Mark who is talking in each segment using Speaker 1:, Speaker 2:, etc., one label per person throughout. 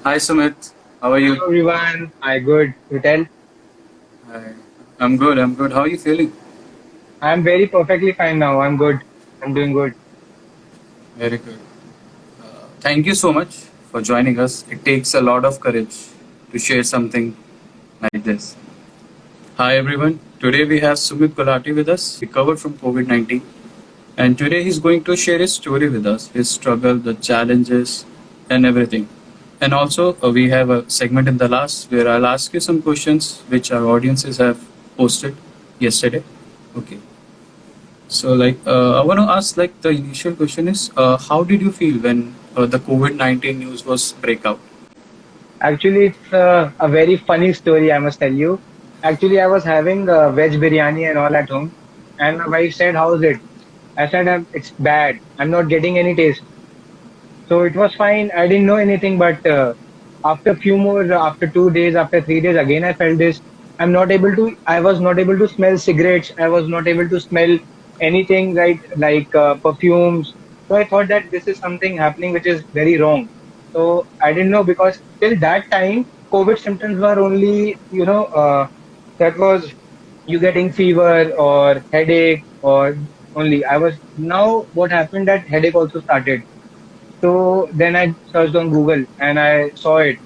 Speaker 1: Hi Sumit, how are you?
Speaker 2: Hello everyone. Hi, good. You tell?
Speaker 1: Hi. I'm good. I'm good. How are you feeling?
Speaker 2: I'm very perfectly fine now. I'm good. I'm doing good.
Speaker 1: Very good. Thank you so much for joining us. It takes a lot of courage to share something like this. Hi everyone. Today we have Sumit Gulati with us. He recovered from COVID-19, and today he's going to share his story with us, his struggle, the challenges, and everything. And also, we have a segment in the last where I'll ask you some questions which our audiences have posted yesterday. Okay. So, I want to ask, the initial question is, how did you feel when the COVID-19 news was break out?
Speaker 2: Actually, it's a very funny story, I must tell you. Actually, I was having veg biryani and all at home, and my wife said, "How's it?" I said, "It's bad. I'm not getting any taste." So it was fine. I didn't know anything, but after few more, after 2 days, after 3 days, again I felt this. I was not able to smell cigarettes. I was not able to smell anything, right? Like perfumes. So I thought that this is something happening which is very wrong. So I didn't know because till that time, COVID symptoms were only, that was you getting fever or headache or only. Now what happened that headache also started. So then I searched on Google and I saw it.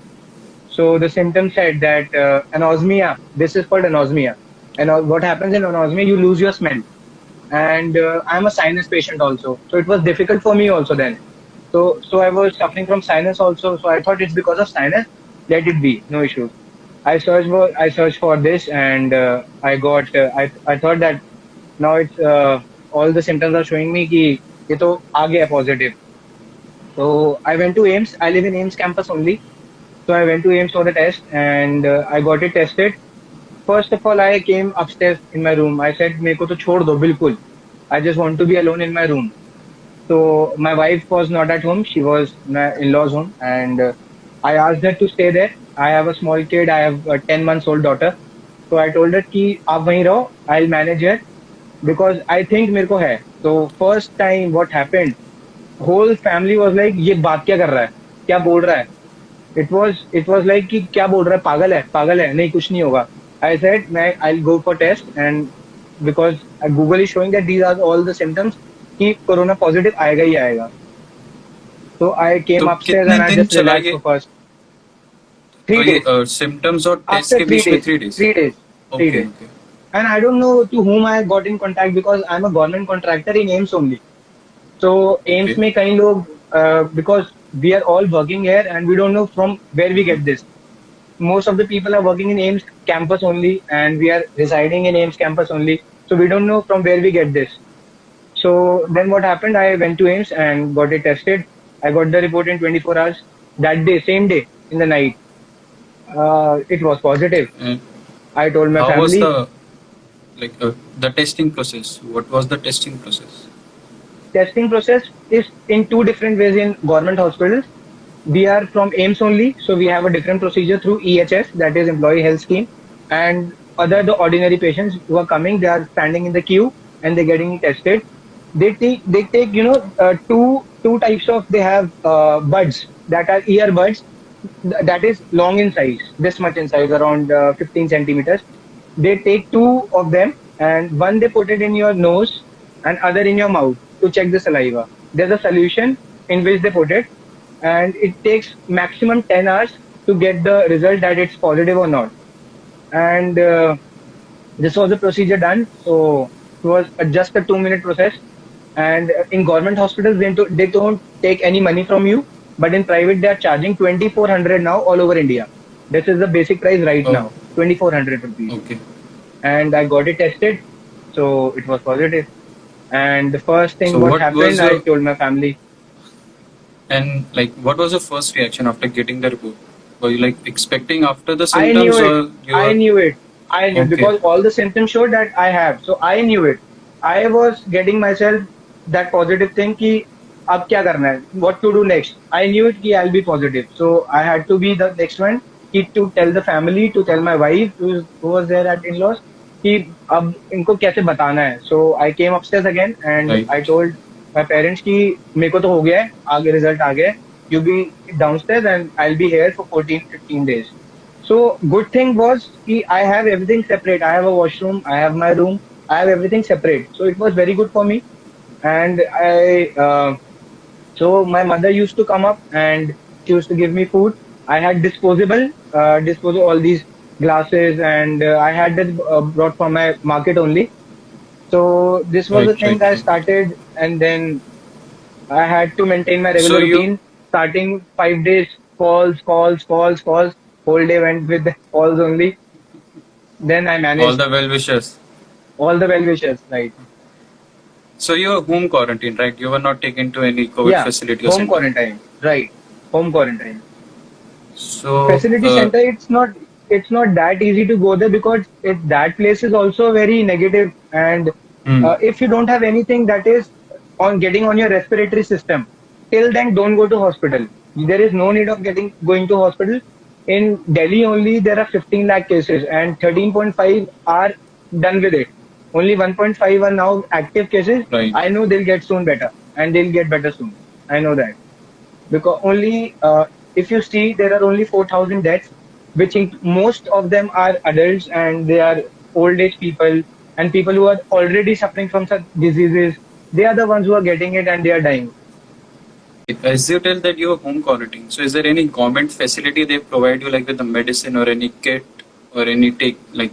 Speaker 2: So the symptom said that anosmia, this is called anosmia. And what happens in anosmia, you lose your smell. And I'm a sinus patient also. So it was difficult for me also then. So I was suffering from sinus also. So I thought it's because of sinus. Let it be, no issues. I searched for this and I thought that now it's all the symptoms are showing me कि ये तो आ गया positive. So I went to AIMS. I live in AIMS campus only. So I went to AIMS for the test and I got it tested. First of all, I came upstairs in my room. I said, मेरे को तो छोड़ दो बिल्कुल. I just want to be alone in my room. So my wife was not at home. She was in my in-laws home and I asked her to stay there. I have a small kid. I have a 10 months old daughter. So I told her कि आप वहीं रहो. I'll manage her because I think मेरे को है. So first time what happened, whole family was like ये बात क्या कर रहा है, क्या बोल रहा है. It was like कि क्या बोल रहा है, पागल है, नहीं कुछ नहीं होगा. I said I'll go for test and because Google is showing that these are all the symptoms कि corona positive आएगा ही आएगा. So I came
Speaker 1: तो
Speaker 2: upstairs
Speaker 1: कितने
Speaker 2: and I
Speaker 1: दिन
Speaker 2: just
Speaker 1: चला
Speaker 2: relaxed
Speaker 1: ये
Speaker 2: for first 3 days.
Speaker 1: सिम्टम्स और test
Speaker 2: After
Speaker 1: के
Speaker 2: three
Speaker 1: बीच में
Speaker 2: days,
Speaker 1: 3 days?
Speaker 2: 3 days, three
Speaker 1: okay
Speaker 2: days.
Speaker 1: Okay
Speaker 2: And I don't know to whom I got in contact because I'm a government contractor in AIMS only. So
Speaker 1: okay
Speaker 2: AIMS में कई लोग because we are all working here and we don't know from where we get this. Most of the people are working in AIMS campus only and we are residing in AIMS campus only. So we don't know from where we get this. So then what happened? I went to AIMS and got it tested. I got the report in 24 hours. That day, same day, in the night, it was positive.
Speaker 1: and
Speaker 2: I told my
Speaker 1: how was
Speaker 2: family.
Speaker 1: the testing process? What was the testing process?
Speaker 2: Testing process is in two different ways in government hospitals. We are from AIMS only, so we have a different procedure through EHS, that is Employee Health Scheme, and other the ordinary patients who are coming, they are standing in the queue and they're getting tested. They take two types of they have buds that are earbuds that is long in size, this much in size, around 15 centimeters. They take two of them and one they put it in your nose and other in your mouth to check the saliva. There's a solution in which they put it and it takes maximum 10 hours to get the result that it's positive or not. And this was the procedure done. So it was just a 2 minute process. And in government hospitals, they don't take any money from you, but in private, they are charging 2400 now all over India. This is the basic price right
Speaker 1: Oh,
Speaker 2: now, 2400 rupees.
Speaker 1: okay.
Speaker 2: And I got it tested, so it was positive. And the first thing
Speaker 1: So
Speaker 2: what
Speaker 1: what was
Speaker 2: happened, I
Speaker 1: your
Speaker 2: told my family.
Speaker 1: what was your first reaction after getting the report? Were you like expecting after the
Speaker 2: I knew
Speaker 1: symptoms,
Speaker 2: it.
Speaker 1: or you
Speaker 2: I
Speaker 1: were
Speaker 2: knew it. I knew
Speaker 1: okay?
Speaker 2: because all the symptoms showed that I have. So I knew it. I was getting myself that positive thing कि अब क्या करना है? What to do next? I knew it कि I'll be positive. So I had to be the next one कि to tell the family, to tell my wife who was there at in-laws कि अब इनको कैसे बताना है. So I came upstairs again and
Speaker 1: Right.
Speaker 2: I told my parents कि मेरे को तो हो गया है, आगे रिजल्ट आ गया है. you be downstairs and I'll be here for 14-15 days. So good thing was कि I have everything separate. I have a washroom, I have my room, I have everything separate. So it was very good for me. And so my mother used to come up and she used to give me food. I had disposable all these glasses, and I had that brought from my market only. So this was the
Speaker 1: Right,
Speaker 2: thing
Speaker 1: right,
Speaker 2: I
Speaker 1: right.
Speaker 2: started, and then I had to maintain my
Speaker 1: So
Speaker 2: regular
Speaker 1: you
Speaker 2: routine. Starting 5 days, calls. Whole day went with the calls only. Then I
Speaker 1: all
Speaker 2: managed
Speaker 1: the well wishers.
Speaker 2: all the well wishes, right?
Speaker 1: So you were home quarantine, right? You were not taken to any COVID
Speaker 2: Yeah,
Speaker 1: facility or
Speaker 2: home
Speaker 1: center.
Speaker 2: quarantine, right? Home quarantine.
Speaker 1: So
Speaker 2: Facility center, it's not that easy to go there because that place is also very negative. And
Speaker 1: hmm,
Speaker 2: if you don't have anything that is on getting on your respiratory system, till then don't go to hospital. There is no need of going to hospital. In Delhi only there are 15 lakh cases and 13.5 are done with it. Only 1.5 are now active cases.
Speaker 1: right.
Speaker 2: I know they'll get soon better, and they'll get better soon. I know that because only if you see there are only 4,000 deaths, which most of them are adults and they are old age people and people who are already suffering from such diseases. They are the ones who are getting it and they are dying.
Speaker 1: As you tell that you were home quarantine, so is there any government facility they provide you, like with the medicine or any kit or any take, like,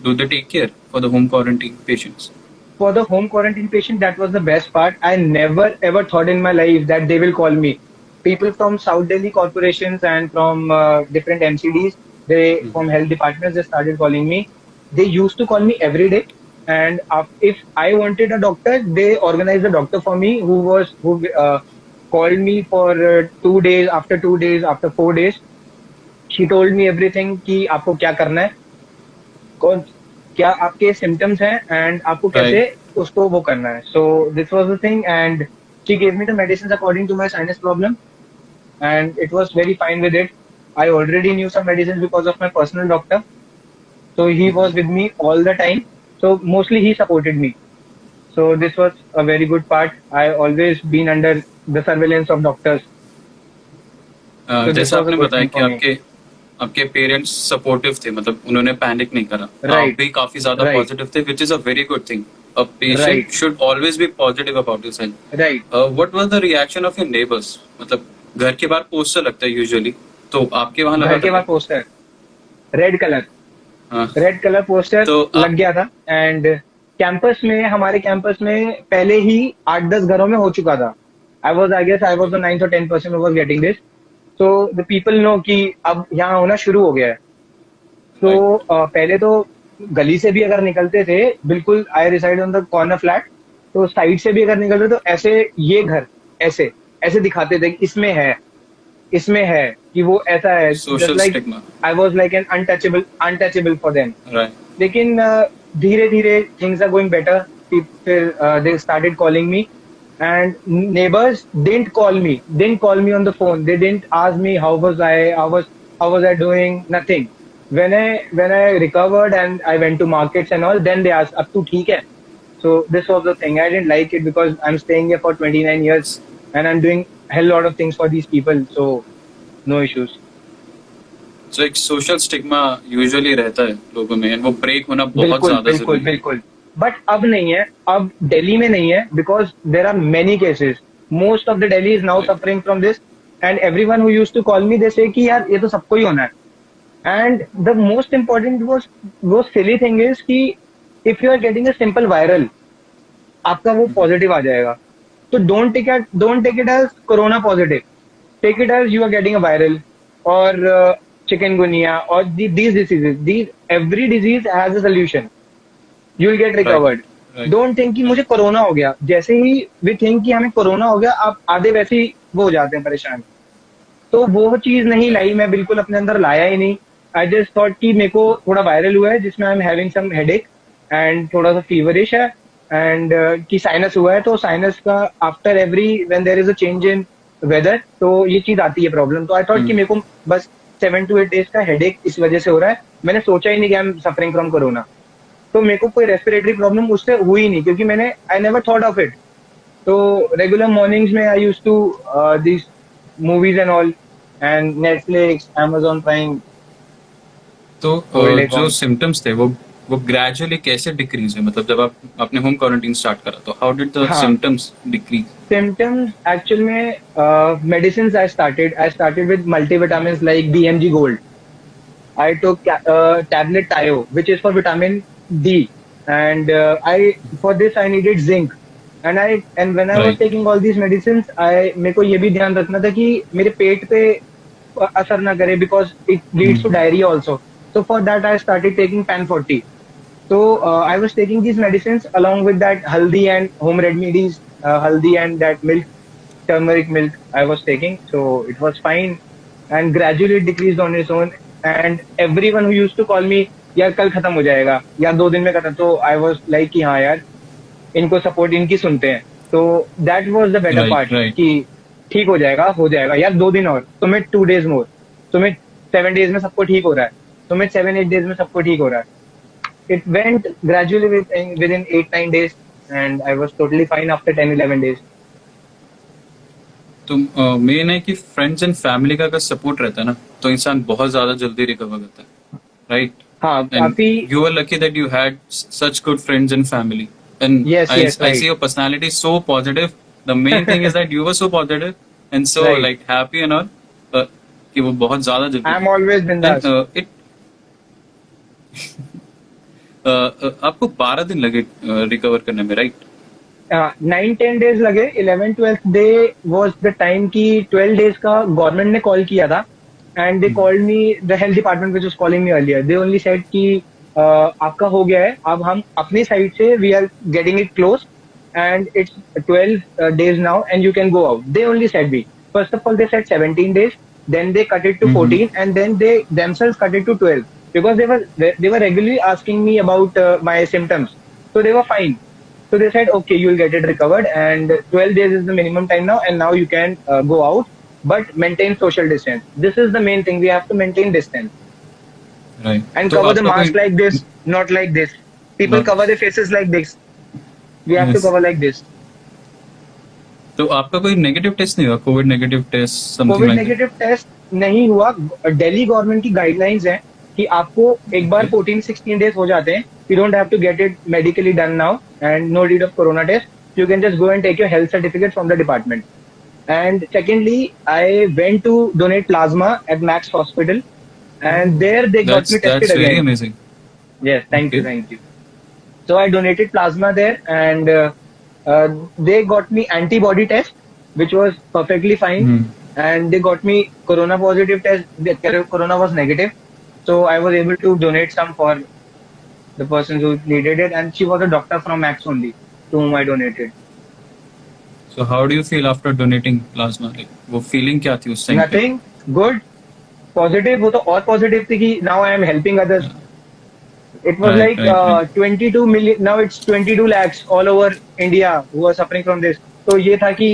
Speaker 1: do they take care for the home quarantine patients?
Speaker 2: For the home quarantine patient, that was the best part. I never ever thought in my life that they will call me. People from South Delhi corporations and from different MCDs, they
Speaker 1: Mhm.
Speaker 2: from health departments, they started calling me. They used to call me every day, and if I wanted a doctor, they organized a doctor for me who called me for 2 days. After 2 days, after 4 days, she told me everything कि आपको क्या करना है, कौन क्या आपके symptoms हैं and आपको
Speaker 1: Right.
Speaker 2: कैसे उसको वो करना है. So this was the thing and she gave me the medicine according to my sinus problem and it was very fine with it. I already knew some medicines because of my personal doctor, so he was with me all the time. So mostly he supported me. So this was a very good part. I always been under the surveillance of doctors. So this
Speaker 1: जैसा
Speaker 2: was a
Speaker 1: आपने
Speaker 2: good
Speaker 1: बताया
Speaker 2: thing
Speaker 1: कि
Speaker 2: for me.
Speaker 1: आपके आपके parents supportive थे, मतलब उन्होंने panic नहीं करा, आप
Speaker 2: Right,
Speaker 1: भी काफी ज्यादा
Speaker 2: right,
Speaker 1: पॉजिटिव थे, which is a very good thing. A patient
Speaker 2: right,
Speaker 1: should always be positive about his health.
Speaker 2: right.
Speaker 1: What was the reaction of your neighbours? मतलब घर के बाहर पोस्टर लगता है यूजुअली, तो आपके वहां लगा
Speaker 2: घर
Speaker 1: था
Speaker 2: के
Speaker 1: क्या?
Speaker 2: बाद पोस्टर रेड कलर,
Speaker 1: हाँ.
Speaker 2: रेड कलर पोस्टर
Speaker 1: तो
Speaker 2: लग गया था. एंड कैंपस में, हमारे कैंपस में पहले ही 8-10 घरों में हो चुका था. I guess I was the 9 or 10% who was getting this. So the people know कि अब यहाँ होना शुरू हो गया है. तो
Speaker 1: राइट.
Speaker 2: पहले तो गली से भी अगर निकलते थे, बिल्कुल I reside on the corner flat, तो साइड से भी अगर निकलते तो ऐसे ये घर ऐसे ऐसे दिखाते थे कि इसमें है कि वो ऐसा है. Just
Speaker 1: social
Speaker 2: like
Speaker 1: stigma.
Speaker 2: I was like an untouchable for them.
Speaker 1: Right.
Speaker 2: लेकिन धीरे धीरे थिंग्स आर गोइंग बेटर. फिर they started calling me and neighbors didn't call me on the phone. They didn't ask me how was I doing. Nothing. When I recovered and I went to markets and all, then they asked, "Ab tu theek hai?" So this was the thing. I didn't like it because I'm staying here for 29 years and I'm doing a hell lot of things for these people. So no issues.
Speaker 1: सो एक social stigma usually रहता है लोगों में, and वो break होना बहुत
Speaker 2: बिल्कुल
Speaker 1: ज्यादा
Speaker 2: बिल्कुल
Speaker 1: जरूरी है.
Speaker 2: बिल्कुल. बट अब नहीं है. अब दिल्ली में नहीं है because there are many cases. Most of the Delhi is now
Speaker 1: right.
Speaker 2: Suffering from this. And everyone who used to call me they say कि यार ये तो सबको ही होना है. एंड द मोस्ट इम्पोर्टेंट वो सिली थिंग इज कि if you are getting a simple viral, आपका वो पॉजिटिव आ जाएगा. तो don't take it as corona positive. Take it as you are getting a viral और चिकनगुनिया और these diseases. Every disease has a solution. You will get
Speaker 1: right.
Speaker 2: recovered.
Speaker 1: Right.
Speaker 2: Don't think कि मुझे corona हो गया. जैसे ही we think कि हमें corona हो गया, आप आधे वैसे ही वो हो जाते हैं परेशान. तो वो चीज नहीं लाई, मैं बिल्कुल अपने अंदर लाया ही नहीं. आई जस्ट थॉट कि मेरे को थोड़ा वायरल हुआ है जिसमें I am having some headache and थोड़ा सा फीवरिश है एंड कि साइनस हुआ है. तो साइनस का after every when there is a change in weather, तो ये चीज आती है प्रॉब्लम. तो आई थॉट कि मेरे को बस 7 to 8 days का हेडेक इस वजह से हो रहा है. मैंने सोचा ही नहीं कि I am suffering from corona. तो मेरे को कोई रेस्पिरेटरी प्रॉब्लम उससे हुई नहीं क्योंकि मैंने I never thought of it. तो रेगुलर मॉर्निंग्स में I use to this movies and all, and Netflix, Amazon Prime,
Speaker 1: तो
Speaker 2: old
Speaker 1: जो
Speaker 2: icon.
Speaker 1: सिम्टम्स थे वो ग्रेजुअली कैसे डिक्रीज हुए, मतलब जब आप आपने होम क्वारंटीन स्टार्ट करा तो हाउ डिड द
Speaker 2: हाँ,
Speaker 1: सिम्टम्स डिक्रीज?
Speaker 2: symptoms actual में medicines I started with multivitamins like BMG Gold. I took tablet Tayo, which is for vitamin D, and I for this I needed zinc. And when I was
Speaker 1: right.
Speaker 2: taking all these medicines, I मेरे को ये भी ध्यान रखना था कि मेरे पेट पे असर ना करे because it leads to diarrhea also. So for that I started taking Pan 40. So I was taking these medicines along with that haldi and home remedies, haldi and that milk, turmeric milk I was taking. So it was fine, and gradually it decreased on its own. And everyone who used to call me, यार कल खत्म हो जाएगा या 2 दिन में खत्म, तो I was like कि हाँ यार इनको सपोर्ट इनकी सुनते हैं. तो that was the better
Speaker 1: right.
Speaker 2: part
Speaker 1: right.
Speaker 2: कि ठीक हो जाएगा यार 2 दिन और, तुम्हें 2 days more, तुम्हें 7 days में सबको ठीक हो रहा है, तुम्हें 7-8 days में सबको ठीक हो रहा है. It went gradually within 8-9 days, and I was totally fine after 10-11 days.
Speaker 1: तो मेन है कि फ्रेंड्स एंड फैमिली का अगर सपोर्ट रहता है ना तो इंसान बहुत ज्यादा जल्दी रिकवर करता है, राइट?
Speaker 2: हाँ
Speaker 1: And
Speaker 2: काफी.
Speaker 1: you were lucky that you had such good friends and family. And
Speaker 2: Yes, yes,
Speaker 1: I
Speaker 2: right.
Speaker 1: see your personality so positive. The main thing is that you were so positive and so
Speaker 2: Right.
Speaker 1: like happy and all. कि वो बहुत ज्यादा जल्दी.
Speaker 2: I'm always
Speaker 1: And
Speaker 2: bindas.
Speaker 1: it आपको 12 दिन लगे recover करने में, राइट?
Speaker 2: 9-10 days लगे. 11th-12th day was the time की 12 days का गवर्नमेंट ने कॉल किया था, and they called me, the health department which was calling me earlier, they only said कि आपका हो गया है, अब हम अपनी साइड से we are getting it close and it's 12 days now and you can go out. They only said me. First of all they said 17 days, then they cut it to 14, and then they themselves cut it to 12 because they were regularly asking me about my symptoms, so they were fine. So they said, okay, you will get it recovered, and 12 days is the minimum time now, and now you can go out, but maintain social distance. This is the main thing. We have to maintain distance
Speaker 1: right.
Speaker 2: and
Speaker 1: तो
Speaker 2: cover the
Speaker 1: आपका
Speaker 2: mask
Speaker 1: कोई
Speaker 2: like this, not like this. People
Speaker 1: Not-
Speaker 2: cover their faces like this. We have to
Speaker 1: Yes.
Speaker 2: cover like this.
Speaker 1: तो आपका कोई negative test नहीं हुआ, covid negative test something
Speaker 2: covid
Speaker 1: like
Speaker 2: negative test नहीं हुआ. Delhi government की guidelines है कि आपको एक बार
Speaker 1: Okay.
Speaker 2: 14-16 days हो जाते हैं, you don't have to get it medically done now, and no need of corona test. You can just go and take your health certificate from the department. And secondly, I went to donate plasma at Max Hospital, and there they got me
Speaker 1: that's
Speaker 2: tested
Speaker 1: very
Speaker 2: again.
Speaker 1: amazing.
Speaker 2: Yes, thank you,
Speaker 1: Okay.
Speaker 2: thank you. So I donated plasma there, and they got me antibody test, which was perfectly fine, and they got me corona positive test. The corona was negative, so I was able to donate some for the person who needed it, and she was a doctor from Max only, to whom I donated.
Speaker 1: So how do you feel after donating plasma? Like वो feeling क्या थी उस time पे?
Speaker 2: Nothing good, positive. वो तो और positive थी कि now I am helping others. It was
Speaker 1: Right,
Speaker 2: like
Speaker 1: right.
Speaker 2: 22 million. Now it's 22 lakhs all over India who are suffering from this. तो ये था कि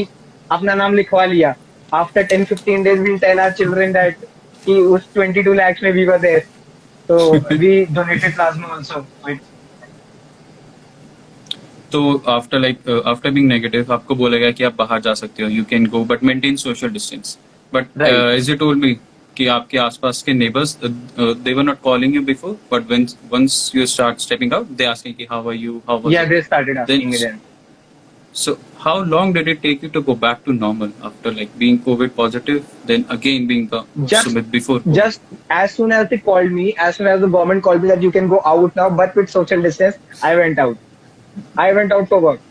Speaker 2: अपना नाम लिखवा लिया. After 10-15 days, we'll tell our children that कि उस 22 lakhs में we were there. So we donated plasma also.
Speaker 1: तो आफ्टर बीइंग नेगेटिव आपको बोलेगा कि आप बाहर जा सकते हो, you can go but maintain social distance. But
Speaker 2: Right.
Speaker 1: As you told me कि आपके आसपास के neighbours they were not calling you before, but when once you start stepping out they asking कि how are you, how was
Speaker 2: Yeah, they started asking me
Speaker 1: Then-
Speaker 2: then.
Speaker 1: So how long did it take you to go back to normal after like being COVID positive, then again being
Speaker 2: Just-
Speaker 1: Sumit before COVID?
Speaker 2: Just as soon as they called me, as soon as the government called me that you can go out now, but with social distance, I went out. I went out for work.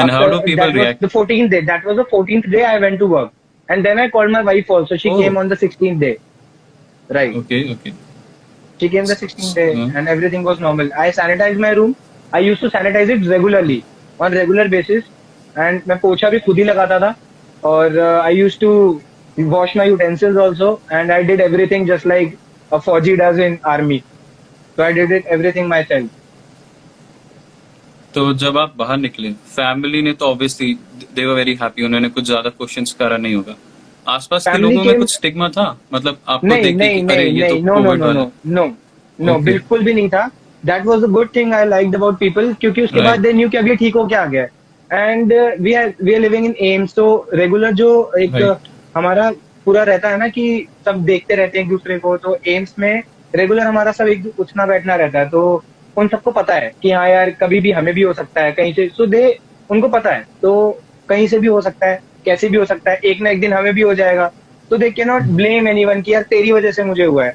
Speaker 1: And how do people
Speaker 2: that was
Speaker 1: react?
Speaker 2: the 14th day. That was the 14th day I went to work. And then I called my wife also. She
Speaker 1: Oh.
Speaker 2: came on the 16th day. Right.
Speaker 1: Okay, okay.
Speaker 2: She came the 16th day
Speaker 1: Uh-huh.
Speaker 2: and everything was normal. I sanitized my room. I used to sanitize it regularly, on regular basis. And मैं पोछा भी खुद ही लगाता था. और I used to wash my utensils also. And I did everything just like a Fauji does in army. So I did it everything myself.
Speaker 1: तो जब आप बाहर निकले, फैमिली ने तो obviously they were very happy, उन्होंने कुछ ज्यादा क्वेश्चंस करा नहीं होगा. आसपास के
Speaker 2: Family
Speaker 1: लोगों में
Speaker 2: came-
Speaker 1: कुछ स्टिग्मा था, मतलब आपको
Speaker 2: नहीं
Speaker 1: देख के
Speaker 2: नहीं
Speaker 1: कि अरे
Speaker 2: नहीं
Speaker 1: ये तो
Speaker 2: नहीं नो नो
Speaker 1: कोविड
Speaker 2: नो
Speaker 1: वाला
Speaker 2: नो
Speaker 1: है.
Speaker 2: No no
Speaker 1: Okay.
Speaker 2: बिल्कुल भी नहीं था. That was the good thing I liked about people, क्योंकि उसके
Speaker 1: Right.
Speaker 2: बाद दे न्यू कि अब ये ठीक हो क्या गया है. And we are living in AIIMS, तो रेगुलर जो एक
Speaker 1: Right.
Speaker 2: हमारा पूरा रहता है ना कि सब देखते रहते हैं एक दूसरे को, तो एम्स में रेगुलर हमारा सब एक उठना बैठना रहता है, तो उन सबको पता है कि हाँ यार कभी भी हमें भी हो सकता है कहीं से, सो दे उनको पता है, तो कहीं से भी हो सकता है, कैसे भी हो सकता है, एक ना एक दिन हमें भी हो जाएगा, तो they can not blame anyone कि यार तेरी वजह से मुझे हुआ है।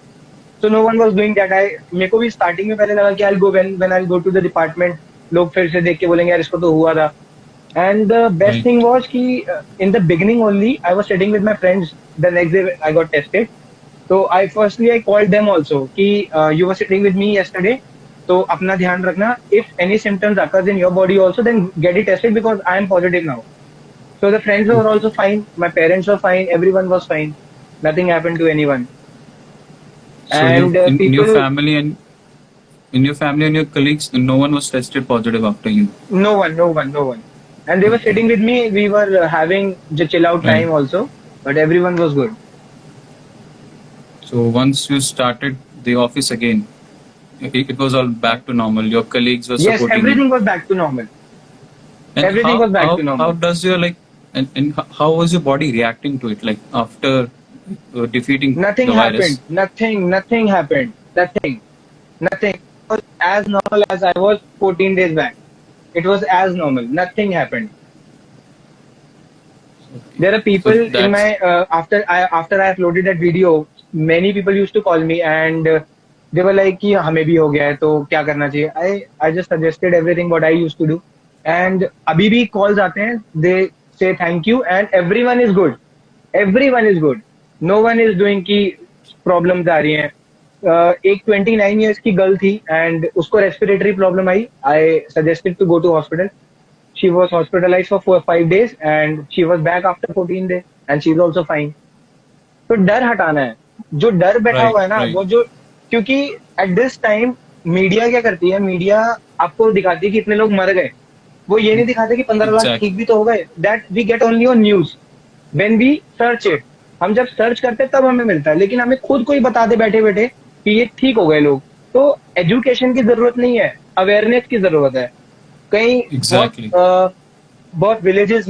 Speaker 2: So no one was doing that. मेरे को भी स्टार्टिंग में पहले लगा कि I'll go when I'll go to the department, लोग फिर से देख के बोलेंगे यार इसको तो हुआ था। And the best
Speaker 1: Right.
Speaker 2: thing was कि in the beginning only I was sitting with my friends. The next day I got tested. So I called them also कि you were sitting with me yesterday. तो अपना ध्यान रखना. If any symptoms occurs in your body also, then get it tested because I am positive now. So the friends were also fine. My parents were fine. Everyone was fine. Nothing happened to anyone.
Speaker 1: So you
Speaker 2: And
Speaker 1: in your
Speaker 2: people,
Speaker 1: family and in your family and your colleagues, no one was tested positive after you.
Speaker 2: no one. And they were
Speaker 1: Okay.
Speaker 2: sitting with me. We were having the chill out
Speaker 1: Right.
Speaker 2: time also, but everyone was good.
Speaker 1: So once you started the office again, it was all back to normal. Your colleagues were
Speaker 2: Yes,
Speaker 1: supporting you.
Speaker 2: everything was back to normal.
Speaker 1: And
Speaker 2: Everything was back to
Speaker 1: how
Speaker 2: normal.
Speaker 1: does your like and how was your body reacting to it like after defeating
Speaker 2: Nothing
Speaker 1: the
Speaker 2: happened.
Speaker 1: virus?
Speaker 2: Nothing happened. Nothing. It was as normal as I was 14 days back. It was as normal. Nothing happened.
Speaker 1: Okay.
Speaker 2: There are
Speaker 1: So
Speaker 2: people in
Speaker 1: that's
Speaker 2: my after I uploaded that video, many people used to call me and they were like कि हमें भी हो गया है तो क्या करना चाहिए. I just suggested everything what I used to do, and अभी भी calls आते हैं, they say thank you and everyone is good. Everyone is good. No one is doing कि problems आ रही हैं. एक 29 years की गर्ल थी and उसको respiratory problem I. I suggested to go to hospital. She was hospitalized for 5 days and she was back after 14 days and she's also fine. तो डर हटाना है, जो डर बैठा
Speaker 1: right,
Speaker 2: हुआ है ना
Speaker 1: right.
Speaker 2: वो जो, क्योंकि एट दिस टाइम मीडिया क्या करती है, मीडिया आपको दिखाती है कि इतने लोग मर गए, वो ये नहीं दिखाते कि 15 लाख ठीक
Speaker 1: Exactly.
Speaker 2: भी तो हो गए. That we get only on news when we search it. हम जब सर्च करते हैं तब हमें मिलता है, लेकिन हमें खुद कोई बता दे बैठे बैठे कि ये ठीक हो गए लोग. तो एजुकेशन की जरूरत नहीं है, अवेयरनेस की जरूरत है. कहीं बहुत
Speaker 1: Exactly.
Speaker 2: बहुत विलेजेस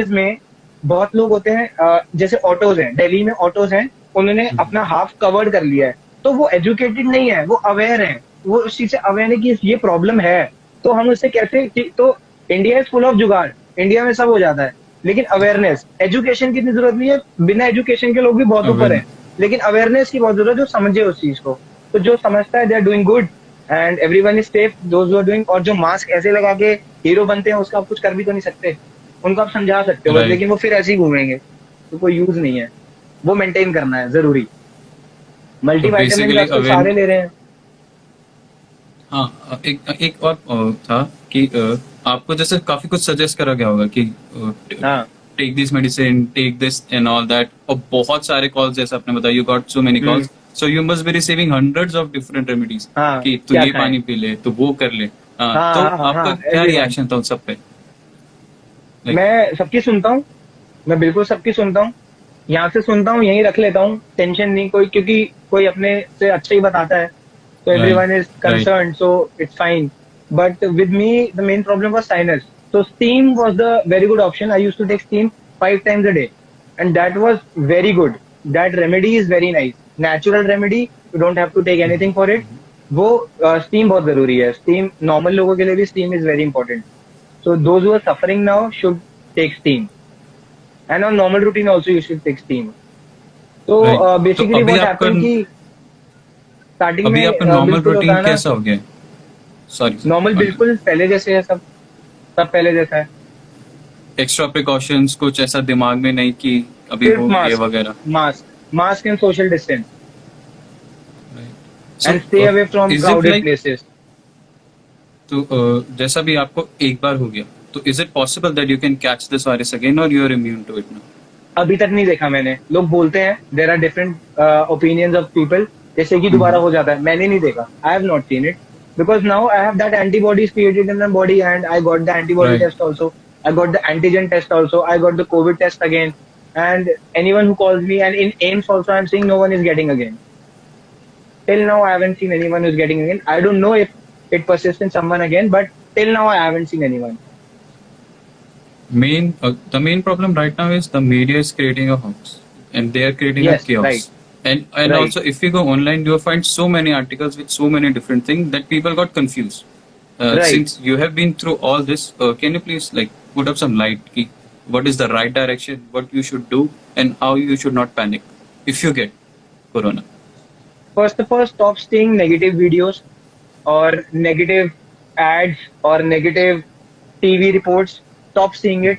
Speaker 2: में बहुत लोग होते हैं, जैसे ऑटोज हैं, दिल्ली में ऑटोज हैं, उन्होंने अपना हाफ कवर्ड कर लिया है, तो वो एजुकेटेड नहीं है, वो अवेयर है, वो उस चीज से अवेयर है कि ये प्रॉब्लम है. तो हम उससे कैसे तो इंडिया इज फुल ऑफ जुगाड़, इंडिया में सब हो जाता है, लेकिन अवेयरनेस, एजुकेशन की इतनी जरूरत नहीं है. बिना एजुकेशन के लोग भी बहुत ऊपर
Speaker 1: Awareness.
Speaker 2: है, लेकिन अवेयरनेस की बहुत जरूरत है, जो समझे उस चीज को. तो जो समझता है they are doing good and everyone is safe, those who are doing. और जो मास्क ऐसे लगा के हीरो बनते हैं उसका आप कुछ कर भी तो नहीं सकते, उनको आप समझा सकते हो बस,
Speaker 1: Right.
Speaker 2: लेकिन वो फिर ऐसे ही घूमेंगे, तो कोई यूज नहीं है. वो मेंटेन करना है जरूरी.
Speaker 1: So
Speaker 2: मल्टीविटामिन
Speaker 1: basically
Speaker 2: आजकल सारे ले रहे हैं.
Speaker 1: हाँ एक और था कि आपको जैसे काफी कुछ सजेस्ट करा गया होगा कि
Speaker 2: हाँ
Speaker 1: take this medicine take this and all that और बहुत सारे कॉल्स जैसे आपने बताया you got so many calls so you must be receiving hundreds of different remedies
Speaker 2: हाँ
Speaker 1: कि तू
Speaker 2: क्या
Speaker 1: ये
Speaker 2: खाएं.
Speaker 1: पानी पी ले तू वो कर ले.
Speaker 2: हाँ
Speaker 1: तो
Speaker 2: हाँ हाँ
Speaker 1: आपका
Speaker 2: हाँ
Speaker 1: क्या
Speaker 2: एवरीवन.
Speaker 1: रिएक्शन था उन सब पे लाइक
Speaker 2: मैं सबकी सुनता हूँ, मैं बिल्कुल सबकी सुनता हूँ. यहाँ से सुनता हूँ यहीं रख लेता हूँ, टेंशन नहीं कोई, क्योंकि कोई अपने से अच्छा ही बताता है. So
Speaker 1: right
Speaker 2: everyone is
Speaker 1: right
Speaker 2: concerned, so it's fine. But with me, the main problem was sinus. So steam was the very good option. I used to take steam 5 times a day, and that was very good. That remedy is very nice. Natural remedy. You don't have to take anything for it. वो steam बहुत जरूरी है. Steam normal लोगों के लिए भी steam is very important. So those who are suffering now should take steam. And on normal routine also you should take steam. तो
Speaker 1: right. तो
Speaker 2: basically what happened कि स्टार्टिंग
Speaker 1: अभी
Speaker 2: में
Speaker 1: आपका नॉर्मल
Speaker 2: बिल्कुल होता
Speaker 1: रूटीन
Speaker 2: है ना,
Speaker 1: कैसा हो गया सॉरी
Speaker 2: नॉर्मल बिल्कुल पहले जैसे है, सब सब पहले जैसा है.
Speaker 1: एक्स्ट्रा प्रिकॉशंस कुछ ऐसा दिमाग में नहीं कि अभी
Speaker 2: सिर्फ
Speaker 1: हो ये
Speaker 2: मास्क,
Speaker 1: वगैरह
Speaker 2: mask and social distance
Speaker 1: so
Speaker 2: and stay away from
Speaker 1: is it
Speaker 2: crowded
Speaker 1: like
Speaker 2: places.
Speaker 1: तो जैसा भी आपको एक बार हो गया तो is it possible that you can catch this virus again और you are immune to it now
Speaker 2: अभी तक नहीं देखा मैंने, लोग बोलते हैं, there are different opinions of people, जैसे कि दोबारा हो जाता है. मैंने नहीं देखा, I have not seen it, because now I have that antibodies created in my body and I got the antibody
Speaker 1: right
Speaker 2: test also. I got the antigen test also. I got the COVID test again. And anyone who calls me, and in AIMS also I'm seeing no one is getting again. Till now I haven't seen anyone who's getting again. I don't know if it persists in someone again, but till now I haven't seen anyone.
Speaker 1: The main problem right now is the media is creating a hoax, and they are creating a
Speaker 2: Yes, right,
Speaker 1: chaos. And
Speaker 2: right,
Speaker 1: also, if you go online, you'll find so many articles with so many different things that people got confused.
Speaker 2: right.
Speaker 1: Since you have been through all this, can you please like put up some light? What is the right direction? What you should do, and how you should not panic if you get corona.
Speaker 2: First of all, stop seeing negative videos or negative ads or negative TV reports. Stop seeing it.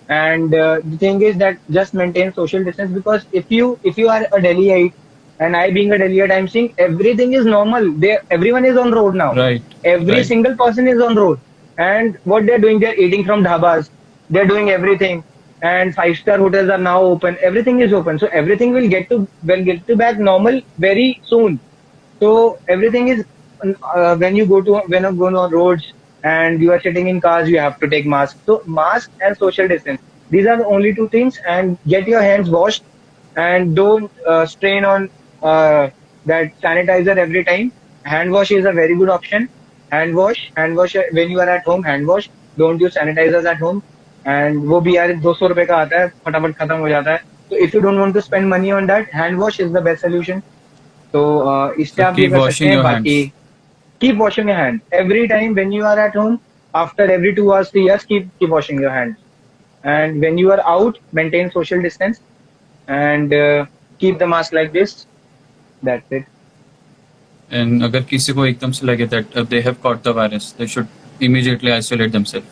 Speaker 2: And the thing is that just maintain social distance, because if you are a Delhiite and I being a Delhiite, I'm seeing everything is normal. Everyone is on road now.
Speaker 1: Right,
Speaker 2: Every
Speaker 1: right.
Speaker 2: single person is on road, and what they're doing, they're eating from dhabas. They're doing everything, and five-star hotels are now open. Everything is open, so everything will get to back normal very soon. So everything is when you go on roads and you are sitting in cars, you have to take mask. So mask and social distance. These are the only two things. And get your hands washed, and don't strain on that sanitizer every time. Hand wash is a very good option. Hand wash when you are at home. Hand wash. Don't use sanitizers at home. And वो भी यार 200 रुपए का आता है, फटाफट खत्म हो जाता है. So if you don't want to spend money on that, hand wash is the best solution. तो इससे
Speaker 1: So
Speaker 2: आप ये
Speaker 1: keep
Speaker 2: कर सकते
Speaker 1: washing
Speaker 2: हैं.
Speaker 1: your
Speaker 2: बाकी
Speaker 1: hands.
Speaker 2: keep washing your hands every time when you are at home. After every 2 hours, 3 hours, keep washing your hands. And when you are out, maintain social distance, and keep the mask like this. That's it.
Speaker 1: And अगर किसी को एकदम से लगे that they have caught the virus, they should immediately isolate themselves.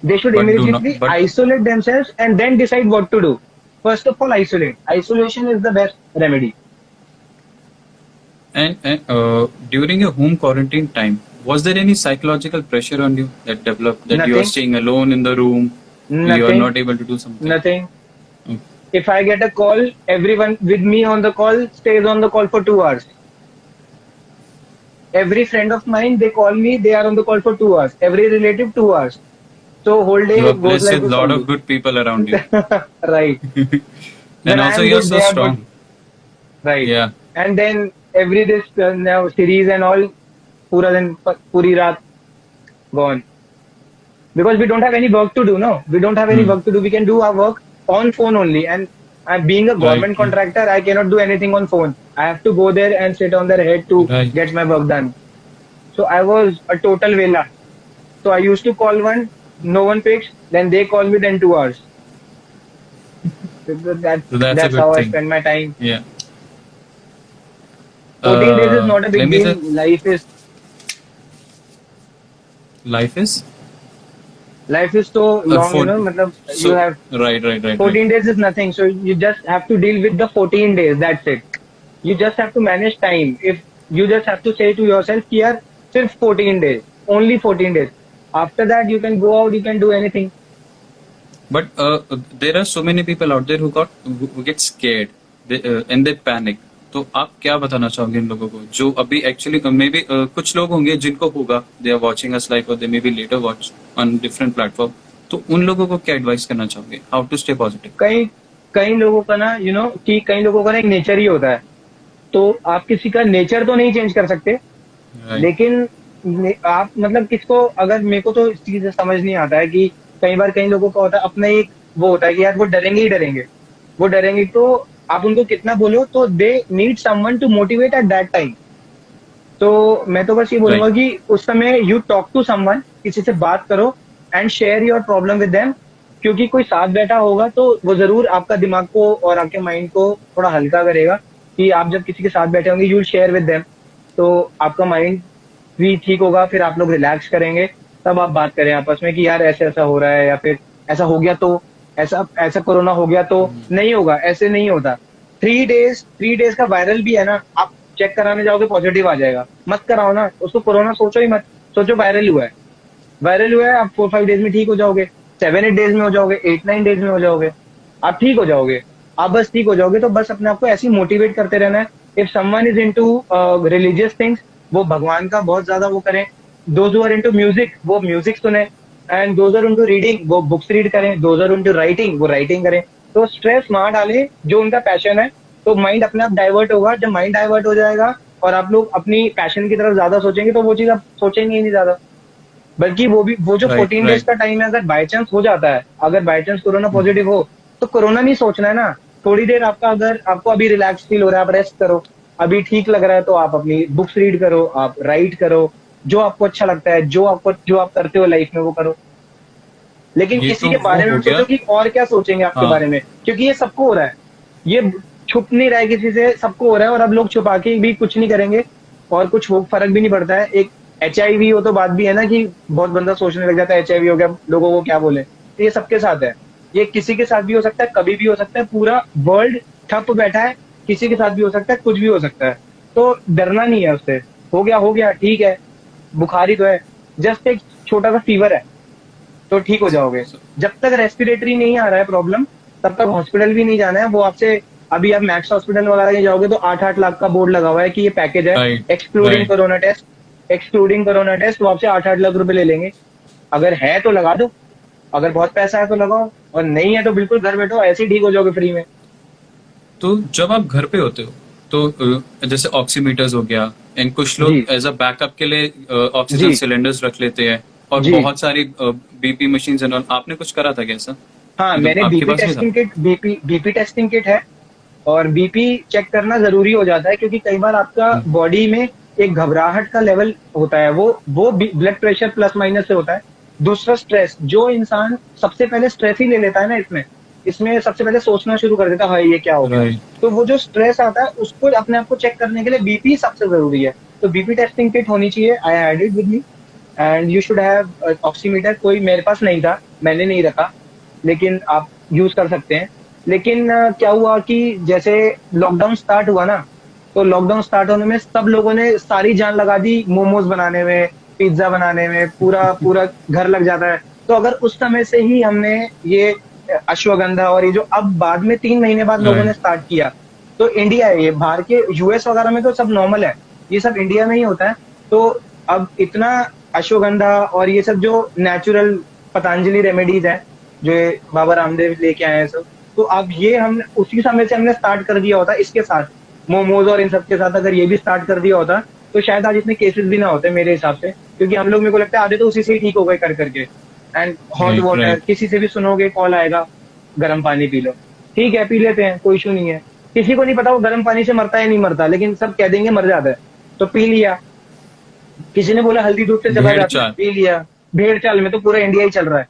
Speaker 2: They should
Speaker 1: But do not.
Speaker 2: immediately
Speaker 1: But
Speaker 2: isolate themselves and then decide what to do. First of all, isolate. Isolation is the best remedy.
Speaker 1: and during your home quarantine time, was there any psychological pressure on you that developed that you are
Speaker 2: Nothing.
Speaker 1: staying alone in the room, you are
Speaker 2: Nothing.
Speaker 1: not able to do something?
Speaker 2: Nothing.
Speaker 1: Okay.
Speaker 2: If I get a call, everyone with me on the call stays on the call for 2 hours. Every friend of mine, they call me, they are on the call for 2 hours. Every relative, 2 hours. So whole
Speaker 1: You
Speaker 2: day
Speaker 1: are
Speaker 2: goes
Speaker 1: blessed
Speaker 2: like
Speaker 1: with a
Speaker 2: this
Speaker 1: lot of
Speaker 2: only.
Speaker 1: good people around you,
Speaker 2: Right. When
Speaker 1: and
Speaker 2: I
Speaker 1: also
Speaker 2: am
Speaker 1: you are
Speaker 2: good,
Speaker 1: so
Speaker 2: they are good.
Speaker 1: strong.
Speaker 2: Right.
Speaker 1: Yeah.
Speaker 2: And then every this now series and all, pura din, puri raat gone. Because we don't have any work to do, no? We don't have any
Speaker 1: Hmm.
Speaker 2: work to do. We can do our work on phone only. And being a
Speaker 1: Right.
Speaker 2: government contractor, I cannot do anything on phone. I have to go there and sit on their head to
Speaker 1: Right.
Speaker 2: get my work done. So I was a total vela. So I used to call one, no one picks, then they call me, then 2 hours. That's
Speaker 1: So that's a
Speaker 2: that's how
Speaker 1: good
Speaker 2: I
Speaker 1: thing.
Speaker 2: spend my time.
Speaker 1: Yeah.
Speaker 2: 14 days is not a
Speaker 1: Let
Speaker 2: big
Speaker 1: me
Speaker 2: deal.
Speaker 1: say,
Speaker 2: Life is so long,
Speaker 1: for
Speaker 2: matlab you
Speaker 1: so
Speaker 2: have
Speaker 1: right.
Speaker 2: 14 days is nothing. So you just have to deal with the 14 days. That's it. You just have to manage time. If you just have to say to yourself, here, sirf 14 days, only 14 days. After that, you can go out, you can do anything.
Speaker 1: But there are so many people out there who get scared, and they panic. तो आप क्या बताना चाहोगे इन लोगों को जो अभी actually may be कुछ लोग होंगे जिनको होगा, they are watching us live और they may be later watch on different platform, तो उन लोगों को क्या एडवाइस करना चाहोगे, हाउ टू स्टे पॉजिटिव?
Speaker 2: कई कई लोगों का ना कि कई लोगों का ना एक नेचर ही होता है. तो आप किसी का नेचर तो नहीं चेंज कर सकते,
Speaker 1: राइट.
Speaker 2: लेकिन आप मतलब किसको, अगर मेरे को तो इस चीज से समझ नहीं आता है कि कई बार कई लोगों का होता है अपना एक वो होता है कि यार वो डरेंगे ही डरेंगे. वो डरेंगे तो आप उनको कितना बोलो तो they need someone to motivate at that time. तो मैं तो बस ये बोलूंगा
Speaker 1: राइट.
Speaker 2: कि उस समय यू टॉक टू समवन, किसी से बात करो and share your problem with them. क्योंकि कोई साथ बैठा होगा तो वो जरूर आपका दिमाग को और आपके माइंड को थोड़ा हल्का करेगा. कि आप जब किसी के साथ बैठे होंगे, you will share with them, तो आपका माइंड भी ठीक होगा. फिर आप लोग रिलैक्स करेंगे, तब आप बात करें आपस में कि यार ऐसे ऐसा हो रहा है, या फिर ऐसा हो गया तो ऐसा ऐसा कोरोना हो गया तो नहीं होगा, ऐसे नहीं होता. 3 डेज का वायरल भी है ना, आप चेक कराने जाओगे पॉजिटिव आ जाएगा, मत कराओ ना उसको. कोरोना सोचो ही मत. सोचो वायरल हुआ है, आप 4-5 डेज में ठीक हो जाओगे, 7-8 डेज में हो जाओगे, 8-9 डेज में हो जाओगे, आप ठीक हो जाओगे. आप बस ठीक हो जाओगे. तो बस अपने आप को ऐसे ही मोटिवेट करते रहना है. If someone is into religious things, वो भगवान का बहुत ज्यादा वो करें. Those who are into music, वो म्यूजिक सुने. And those are into reading, वो बुक्स रीड करें. दोज आर इनटू राइटिंग, वो राइटिंग करें. तो स्ट्रेस ना डालें, जो उनका पैशन है. तो माइंड अपने आप डाइवर्ट होगा. जब माइंड डाइवर्ट हो जाएगा और आप लोग अपनी पैशन की तरफ ज्यादा सोचेंगे, तो वो चीज आप सोचेंगे ही नहीं ज्यादा. बल्कि वो जो
Speaker 1: राइट
Speaker 2: 14 डेज
Speaker 1: राइट
Speaker 2: का टाइम है, अगर बाय चांस हो जाता है, अगर बाय चांस कोरोना पॉजिटिव हो, तो कोरोना नहीं सोचना है ना। थोड़ी देर आपका, अगर आपको अभी रिलैक्स फील हो रहा है, आप रेस्ट करो। अभी ठीक लग रहा है तो आप अपनी बुक्स रीड करो, आप राइट करो, जो आपको अच्छा लगता है, जो आप करते हो लाइफ में वो करो। लेकिन
Speaker 1: ये
Speaker 2: किसी
Speaker 1: तो
Speaker 2: के
Speaker 1: वो
Speaker 2: बारे में
Speaker 1: हो
Speaker 2: मत
Speaker 1: गया।
Speaker 2: सोचो कि और क्या सोचेंगे आपके
Speaker 1: हाँ
Speaker 2: बारे में, क्योंकि ये सबको हो रहा है। ये छुप नहीं रहा है किसी से, सबको हो रहा है, और अब लोग छुपा के भी कुछ नहीं करेंगे और कुछ हो फर्क भी नहीं पड़ता है। एक एचआईवी हो तो बात भी है ना कि बहुत बंदा सोचने लग जाता है एचआईवी हो गया, लोगों को क्या बोले। तो ये सबके साथ है, ये किसी के साथ भी हो सकता है, कभी भी हो सकता है। पूरा वर्ल्ड ठप बैठा है, किसी के साथ भी हो सकता है, कुछ भी हो सकता है। तो डरना नहीं है उससे। हो गया ठीक है, बुखार ही तो है, जस्ट एक छोटा सा फीवर है, तो ठीक हो जाओगे। जब तक रेस्पिरेटरी नहीं आ रहा है प्रॉब्लम, तब तक हॉस्पिटल भी नहीं जाना है। वो आपसे, अभी आप मैक्स हॉस्पिटल वगैरह के जाओगे तो 8-8 लाख का बोर्ड लगा हुआ है कि ये पैकेज है,
Speaker 1: right
Speaker 2: excluding
Speaker 1: right.
Speaker 2: Corona test. Excluding corona test वो आपसे 8-8 लाख रुपए ले लेंगे। अगर है तो लगा दो, अगर बहुत पैसा है तो लगाओ, और नहीं है तो बिल्कुल घर बैठो, ऐसे ही ठीक हो जाओगे फ्री में।
Speaker 1: तो जब आप घर पे होते हो तो जैसे ऑक्सीमीटर्स हो गया, एंड कुछ
Speaker 2: जी
Speaker 1: लोग एज अ बैकअप के लिए ऑक्सीजन
Speaker 2: जी
Speaker 1: सिलेंडर्स रख लेते हैं, और
Speaker 2: जी।
Speaker 1: बहुत सारी बीपी मशीन्स एंड ऑल। आपने कुछ करा था क्या ऐसा?
Speaker 2: हाँ,
Speaker 1: मतलब
Speaker 2: मैंने
Speaker 1: आपके
Speaker 2: बीपी
Speaker 1: पास नहीं था?
Speaker 2: Testing kit, BP testing kit है। और बीपी चेक करना जरूरी हो जाता है, क्योंकि कई बार आपका
Speaker 1: हम्म,
Speaker 2: बॉडी में एक घबराहट का लेवल होता है, वो ब्लड प्रेशर प्लस माइनस से होता है। दूसरा स्ट्रेस, जो इंसान सबसे पहले स्ट्रेस ही ले लेता है ना, इसमें इसमें सबसे पहले सोचना शुरू कर देता है, हाय ये क्या हो गया।
Speaker 1: राइट।
Speaker 2: तो वो जो स्ट्रेस आता है उसको अपने आप को चेक करने के लिए बीपी सबसे जरूरी है। तो बीपी टेस्टिंग किट होनी चाहिए, I had it with me. And you should have oximeter. कोई मेरे पास नहीं था, मैंने नहीं रखा, लेकिन आप यूज कर सकते हैं। लेकिन क्या हुआ कि जैसे लॉकडाउन स्टार्ट हुआ ना, तो लॉकडाउन स्टार्ट होने में सब लोगों ने सारी जान लगा दी मोमोज बनाने में, पिज्जा बनाने में, पूरा पूरा घर लग जाता है। तो अगर उस समय से ही हमने ये अश्वगंधा, और ये जो अब बाद में 3 महीने बाद लोगों ने
Speaker 1: राइट
Speaker 2: स्टार्ट किया, तो इंडिया है ये, बाहर के यूएस वगैरह में तो सब नॉर्मल है, ये सब इंडिया में ही होता है। तो अब इतना अश्वगंधा और ये सब जो नेचुरल पतंजलि रेमेडीज है, जो ये बाबा रामदेव लेके आए हैं सब, तो अब ये हम उसी समय से हमने स्टार्ट कर दिया होता इसके साथ, मोमोज और इन सब के साथ अगर ये भी स्टार्ट कर दिया होता, तो शायद आज इतने केसेस भी ना होते मेरे हिसाब से। क्योंकि हम लोग, मेरे को लगता है आधे तो उसी से ही ठीक हो गए कर करके। And hot
Speaker 1: right
Speaker 2: water,
Speaker 1: right.
Speaker 2: किसी से भी सुनोगे कॉल आएगा, गर्म पानी पी लो। ठीक है, पी लेते हैं, कोई इशू नहीं है। किसी को नहीं पता वो गर्म पानी से मरता है नहीं मरता, लेकिन सब कह देंगे मर जाता है, तो पी लिया। किसी ने बोला हल्दी दूध से चला
Speaker 1: भेड़
Speaker 2: जाता है,
Speaker 1: चाल।
Speaker 2: पी लिया। भेड़ चाल में तो पूरा इंडिया ही चल रहा है।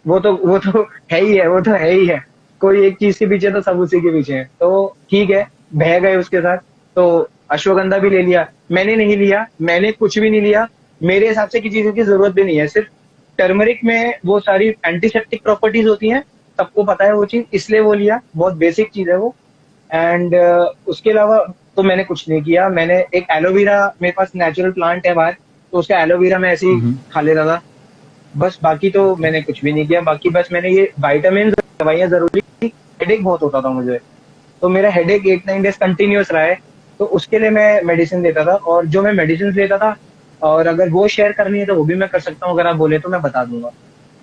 Speaker 2: वो तो है ही है, वो तो है ही है। कोई एक चीज के पीछे तो सब उसी के पीछे है, तो ठीक है, बह गए उसके साथ। तो अश्वगंधा भी ले लिया, मैंने नहीं लिया, मैंने कुछ भी नहीं लिया। मेरे हिसाब से किसी चीज की जरूरत भी नहीं है। सिर्फ टर्मरिक में वो सारी एंटीसेप्टिक प्रॉपर्टीज होती हैं, सबको पता है वो चीज, इसलिए वो लिया, बहुत बेसिक चीज है वो। एंड उसके अलावा तो मैंने कुछ नहीं किया। मैंने एक एलोवेरा, मेरे पास नेचुरल प्लांट है बाहर, तो उसका एलोवेरा मैं ऐसे ही खा लेता था। बस बाकी तो मैंने कुछ भी नहीं किया। बाकी बस मैंने ये विटामिन, दवाइयाँ जरूरी थी। हेडेक बहुत होता था मुझे, तो मेरा हेडेक 8-9 डेज कंटिन्यूअस रहा है, तो उसके लिए मैं मेडिसिन लेता था। और जो मैं मेडिसिन लेता था, और अगर वो शेयर करनी है तो वो भी मैं कर सकता हूँ, अगर आप बोले तो मैं बता दूंगा।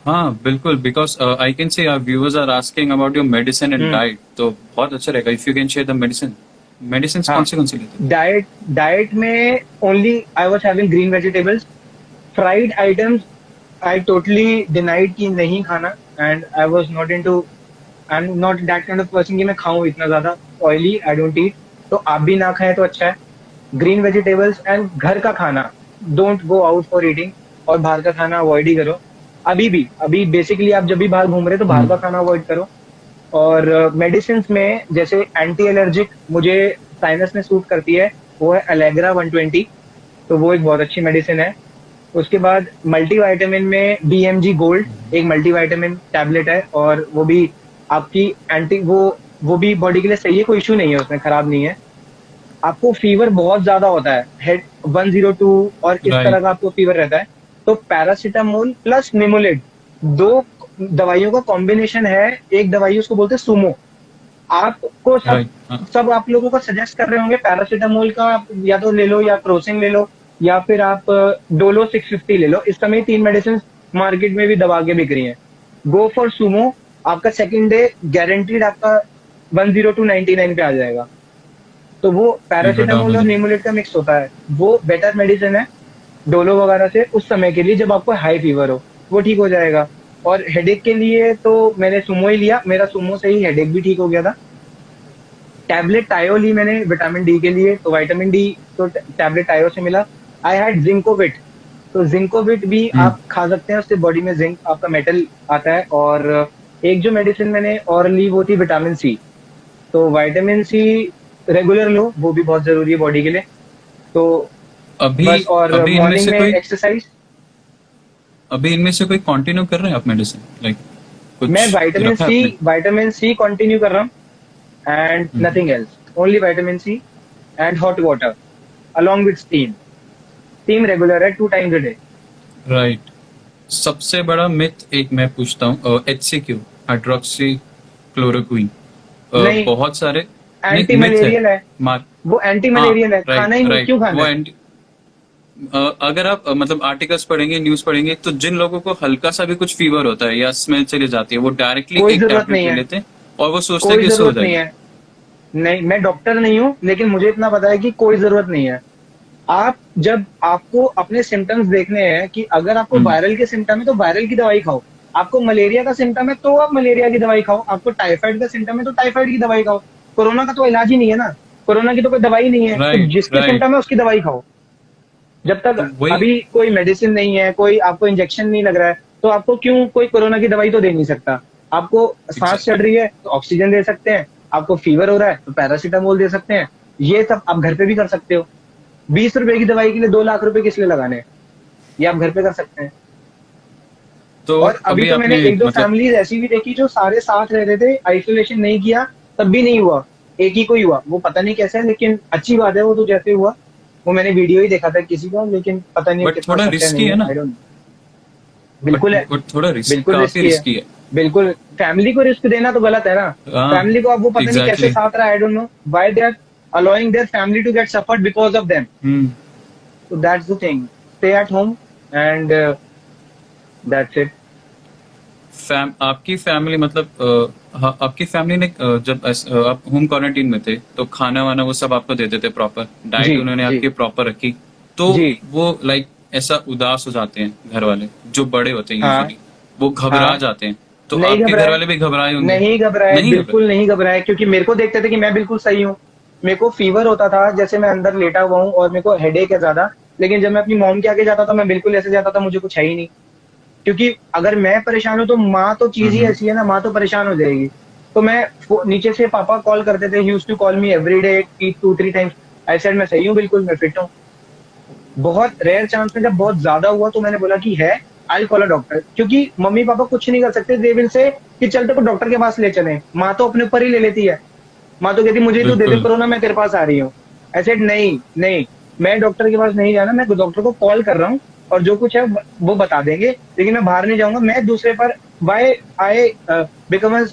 Speaker 1: हाँ बिल्कुल, because I can say our viewers are asking about your medicine and
Speaker 2: hmm.
Speaker 1: Diet, तो बहुत अच्छा रहेगा if you can share the medicine. Medicine
Speaker 2: हाँ,
Speaker 1: कौन सी लेते हैं?
Speaker 2: डाइट डाइट में only I was having green vegetables. Fried items I totally denied कि नहीं खाना। And I was not into, I am not that kind of person कि मैं खाऊं इतना ज्यादा ऑयली, आई डोंट ईट। तो आप भी ना खाएं तो अच्छा है। ग्रीन वेजिटेबल्स एंड घर का खाना, don't go out for eating. और बाहर का खाना अवॉइड ही करो। अभी बेसिकली आप जब भी बाहर घूम रहे हो तो बाहर
Speaker 1: हम्म,
Speaker 2: का खाना अवॉइड करो। और मेडिसिन में जैसे एंटी एलर्जिक मुझे साइनस में सूट करती है, वो है अलेग्रा 120, तो वो एक बहुत अच्छी मेडिसिन है। उसके बाद मल्टीविटामिन में BMG गोल्ड एक मल्टीविटामिन टैबलेट है, और वो भी आपकी एंटी वो भी बॉडी के लिए सही है, कोई इशू नहीं है उसमें, खराब नहीं है। आपको फीवर बहुत ज्यादा होता है, हेड 102 और इस तरह
Speaker 1: राइट
Speaker 2: का आपको फीवर रहता है, तो पैरासीटामोल प्लस निमोलिड, दो दवाइयों का कॉम्बिनेशन है। एक दवाई उसको बोलते हैं सुमो। आपको सब
Speaker 1: राइट। हाँ
Speaker 2: सब आप लोगों को सजेस्ट कर रहे होंगे पैरासीटामोल का, आप या तो ले लो, या क्रोसिन ले लो, या फिर आप डोलो 650 ले लो। इस समय 3 मेडिसिन मार्केट में भी दबा के बिक रही हैं। Go for Sumo. आपका सेकंड डे गारंटीड आपका 10299 पे आ जाएगा। तो वो
Speaker 1: ठीक है,
Speaker 2: पैरासीटामोल
Speaker 1: डाउनलोड
Speaker 2: और
Speaker 1: लिख।
Speaker 2: निमोलेट का मिक्स होता है, वो बेटर मेडिसिन है। डोलो वगैरह से उस समय के लिए जब आपको हाई फीवर हो, वो ठीक हो जाएगा। और हेडेक के लिए तो मैंने सुमो ही लिया, मेरा सुमो से ही हेडेक भी ठीक हो गया था। टैबलेट टायो ली मैंने विटामिन डी के लिए, तो विटामिन डी तो टैबलेट टायो से मिला। आई हैड जिंकोविट, तो जिंकोविट भी
Speaker 1: हम्म।
Speaker 2: आप खा सकते हैं, उससे बॉडी में जिंक आपका मेटल आता है। और एक जो मेडिसिन मैंने और ली वो थी विटामिन सी। तो विटामिन सी रेगुलर लो, वो भी बहुत जरूरी है बॉडी के लिए। तो
Speaker 1: अभी
Speaker 2: बस, और
Speaker 1: अभी इनमें
Speaker 2: मॉर्निंग
Speaker 1: से
Speaker 2: में
Speaker 1: कोई
Speaker 2: एक्सरसाइज।
Speaker 1: अभी इनमें से कोई कंटिन्यू कर रहे हैं आप मेडिसिन, लाइक
Speaker 2: मैं
Speaker 1: कुछ
Speaker 2: विटामिन
Speaker 1: रखा है
Speaker 2: सी
Speaker 1: आपने?
Speaker 2: विटामिन सी कंटिन्यू कर रहा हूँ, and
Speaker 1: hmm.
Speaker 2: Nothing else, only vitamin C and hot water along with steam. Steam regular है 2 times a day।
Speaker 1: राइट। सबसे बड़ा मिथ एक मैं पूछता हूँ, HCQ, हाइड्रोक्सी क्लोरोक्वीन,
Speaker 2: नहीं,
Speaker 1: बहुत सारे, नहीं
Speaker 2: एंटी
Speaker 1: मिथ है।
Speaker 2: मलेरियल है।
Speaker 1: मार
Speaker 2: वो एंटी
Speaker 1: हाँ,
Speaker 2: मलेरियल है,
Speaker 1: राइट
Speaker 2: खाना ही नहीं,
Speaker 1: राइट,
Speaker 2: क्यों खाना
Speaker 1: वो
Speaker 2: है?
Speaker 1: एंटी, अगर आप मतलब आर्टिकल्स पढ़ेंगे, न्यूज पढ़ेंगे, तो जिन लोगों को हल्का सा भी कुछ फीवर होता है या स्मेल चली जाती है, वो डायरेक्टली
Speaker 2: कोई
Speaker 1: एक
Speaker 2: जरूरत
Speaker 1: टैबलेट
Speaker 2: नहीं
Speaker 1: ले
Speaker 2: है,
Speaker 1: लेते हैं और वो सोचते हैं
Speaker 2: कोई
Speaker 1: कि इससे हो
Speaker 2: जरूरत नहीं
Speaker 1: जाएगा।
Speaker 2: है। नहीं, मैं डॉक्टर नहीं हूँ, लेकिन मुझे इतना पता है कि कोई जरूरत नहीं है। आप जब आपको अपने सिम्टम्स देखने हैं कि अगर आपको
Speaker 1: हम्म।
Speaker 2: वायरल के सिम्टम है तो वायरल की दवाई खाओ, आपको मलेरिया का सिम्टम है तो आप मलेरिया की दवाई खाओ, आपको टाइफाइड का सिम्टम है तो टाइफाइड की दवाई खाओ। कोरोना का तो इलाज ही नहीं है ना, कोरोना की तो कोई दवाई नहीं है, तो
Speaker 1: राइट
Speaker 2: जिसके
Speaker 1: राइट।
Speaker 2: सिम्टम है उसकी दवाई खाओ। जब तक
Speaker 1: तो वही,
Speaker 2: अभी कोई मेडिसिन नहीं है, कोई आपको इंजेक्शन नहीं लग रहा है, तो आपको क्यों कोई कोरोना की दवाई तो दे नहीं सकता। आपको सांस चढ़ रही है तो ऑक्सीजन दे सकते हैं, आपको फीवर हो रहा है तो पैरासीटामोल दे सकते हैं। ये सब आप घर पे भी कर सकते हो। 20 रुपए की दवाई के लिए 2 लाख रुपए किस लिए लगाने हैं? ये आप घर पे कर सकते हैं।
Speaker 1: तो
Speaker 2: और अभी
Speaker 1: अभी
Speaker 2: तो मैंने
Speaker 1: आपने
Speaker 2: एक दो
Speaker 1: मतलब,
Speaker 2: फैमिलीज ऐसी भी देखी जो सारे साथ रहते थे, आइसोलेशन नहीं किया, तब भी नहीं हुआ। एक ही को ही हुआ, वो पता नहीं कैसे है, लेकिन अच्छी बात है वो तो जैसे हुआ। वो मैंने वीडियो ही देखा था किसी का, लेकिन पता नहीं वो
Speaker 1: बट
Speaker 2: कितना
Speaker 1: थोड़ा
Speaker 2: सच है
Speaker 1: रिस्की
Speaker 2: नहीं
Speaker 1: है
Speaker 2: है,
Speaker 1: ना,
Speaker 2: आई डोंट।
Speaker 1: बट
Speaker 2: बिल्कुल है,
Speaker 1: बट थोड़ा रिस्क,
Speaker 2: बिल्कुल
Speaker 1: काफी
Speaker 2: रिस्की है,
Speaker 1: रिस्की है।
Speaker 2: बिल्कुल। फैमिली को रिस्क देना तो गलत है ना।
Speaker 1: हाँ,
Speaker 2: फैमिली को अब वो पता नहीं कैसे
Speaker 1: एग्जैक्टली।
Speaker 2: साथ रहा, I don't know why they are allowing their family to get suffered because of them.
Speaker 1: हम्म।
Speaker 2: So that's the thing. Stay at home, and that's it.
Speaker 1: आपकी फैमिली मतलब, हाँ, आपकी फैमिली ने जब आप होम क्वारंटीन में थे तो खाना वाना वो सब आपको देते थे, प्रॉपर
Speaker 2: जी,
Speaker 1: डाइट उन्होंने
Speaker 2: जी,
Speaker 1: आपकी प्रॉपर रखी? तो
Speaker 2: जी।
Speaker 1: वो लाइक ऐसा उदास हो जाते हैं घर वाले, जो बड़े होते हैं
Speaker 2: हाँ,
Speaker 1: यूजुअली, वो घबरा
Speaker 2: हाँ।
Speaker 1: जाते हैं, तो
Speaker 2: नहीं
Speaker 1: आपके घर
Speaker 2: घबराए,
Speaker 1: वाले भी घबराए होंगे?
Speaker 2: नहीं घबराए,
Speaker 1: नहीं घबराए?
Speaker 2: बिल्कुल नहीं घबराए, क्योंकि मेरे को देखते थे कि मैं बिल्कुल सही हूँ। मेरे को फीवर होता था, जैसे मैं अंदर लेटा हुआ हूँ और मेरे को हेडेक है ज्यादा, लेकिन जब मैं अपनी मॉम के आगे जाता था, मैं बिल्कुल ऐसे जाता था मुझे कुछ है ही नहीं। क्योंकि अगर मैं परेशान हूं तो माँ तो चीज ही
Speaker 1: हम्म।
Speaker 2: ऐसी है ना, माँ तो परेशान हो जाएगी। तो मैं नीचे से पापा कॉल करते थे, use to call me every day 2-3 times। I said मैं सही हूँ, बिल्कुल मैं फिट हूँ। बहुत रेयर चांस में जब बहुत ज्यादा हुआ तो मैंने बोला कि है, आई कॉल अ डॉक्टर, क्योंकि मम्मी पापा कुछ नहीं कर सकते, दे विल से कि चल तेरे को डॉक्टर के पास ले चले। माँ तो अपने ऊपर ही ले लेती है, माँ तो कहती मुझे ही तो दे दे
Speaker 1: बिल्कुल।
Speaker 2: कोरोना, मैं तेरे पास आ रही हूँ। आई सेड नहीं नहीं, मैं डॉक्टर के पास नहीं जाना, मैं डॉक्टर को कॉल कर रहा हूँ और जो कुछ है वो बता देंगे, लेकिन मैं बाहर नहीं जाऊंगा। मैं दूसरे पर वाई आई बिकम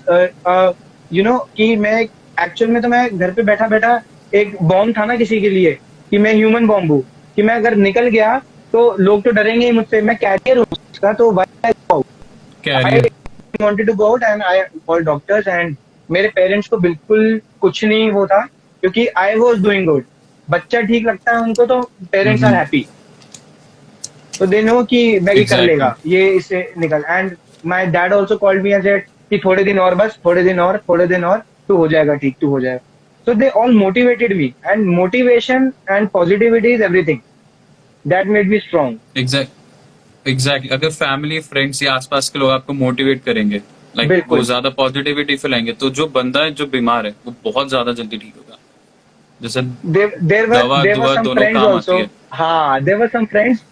Speaker 2: कि मैं एक्चुअल में तो मैं घर पे बैठा बैठा एक बॉम्ब था ना किसी के लिए, कि मैं ह्यूमन बॉम्ब हूँ, कि मैं अगर निकल गया तो लोग तो डरेंगे ही मुझसे, मैं कैरियर हूँ उसका, तो आई
Speaker 1: career.
Speaker 2: wanted to go out and I called doctors, and मेरे पेरेंट्स को बिल्कुल कुछ नहीं वो था, क्योंकि आई वॉज डूइंग गुड। बच्चा ठीक लगता है उनको तो पेरेंट्स आर
Speaker 1: हम्म।
Speaker 2: हैप्पी, तो दे नो कि मैं ये कर
Speaker 1: एग्जैक्टली।
Speaker 2: लेगा, ये इससे निकल। And my dad also called me and said कि थोड़े दिन और, बस थोड़े दिन और, थोड़े दिन और, तू हो जाएगा ठीक, तू हो जाएगा। So they all motivated me, and motivation and positivity is everything. That made me strong.
Speaker 1: Exactly, अगर फैमिली फ्रेंड्स या आसपास के लोग आपको मोटिवेट करेंगे, लाइक वो
Speaker 2: बिल्कुल।
Speaker 1: ज्यादा पॉजिटिविटी फैलाएंगे, तो जो बंदा है जो बीमार है वो बहुत ज्यादा जल्दी ठीक होगा। जैसे दवा
Speaker 2: There were
Speaker 1: दुआ
Speaker 2: some
Speaker 1: दोनों
Speaker 2: friends
Speaker 1: काम आती
Speaker 2: also.
Speaker 1: है।
Speaker 2: हाँ, there were some friends.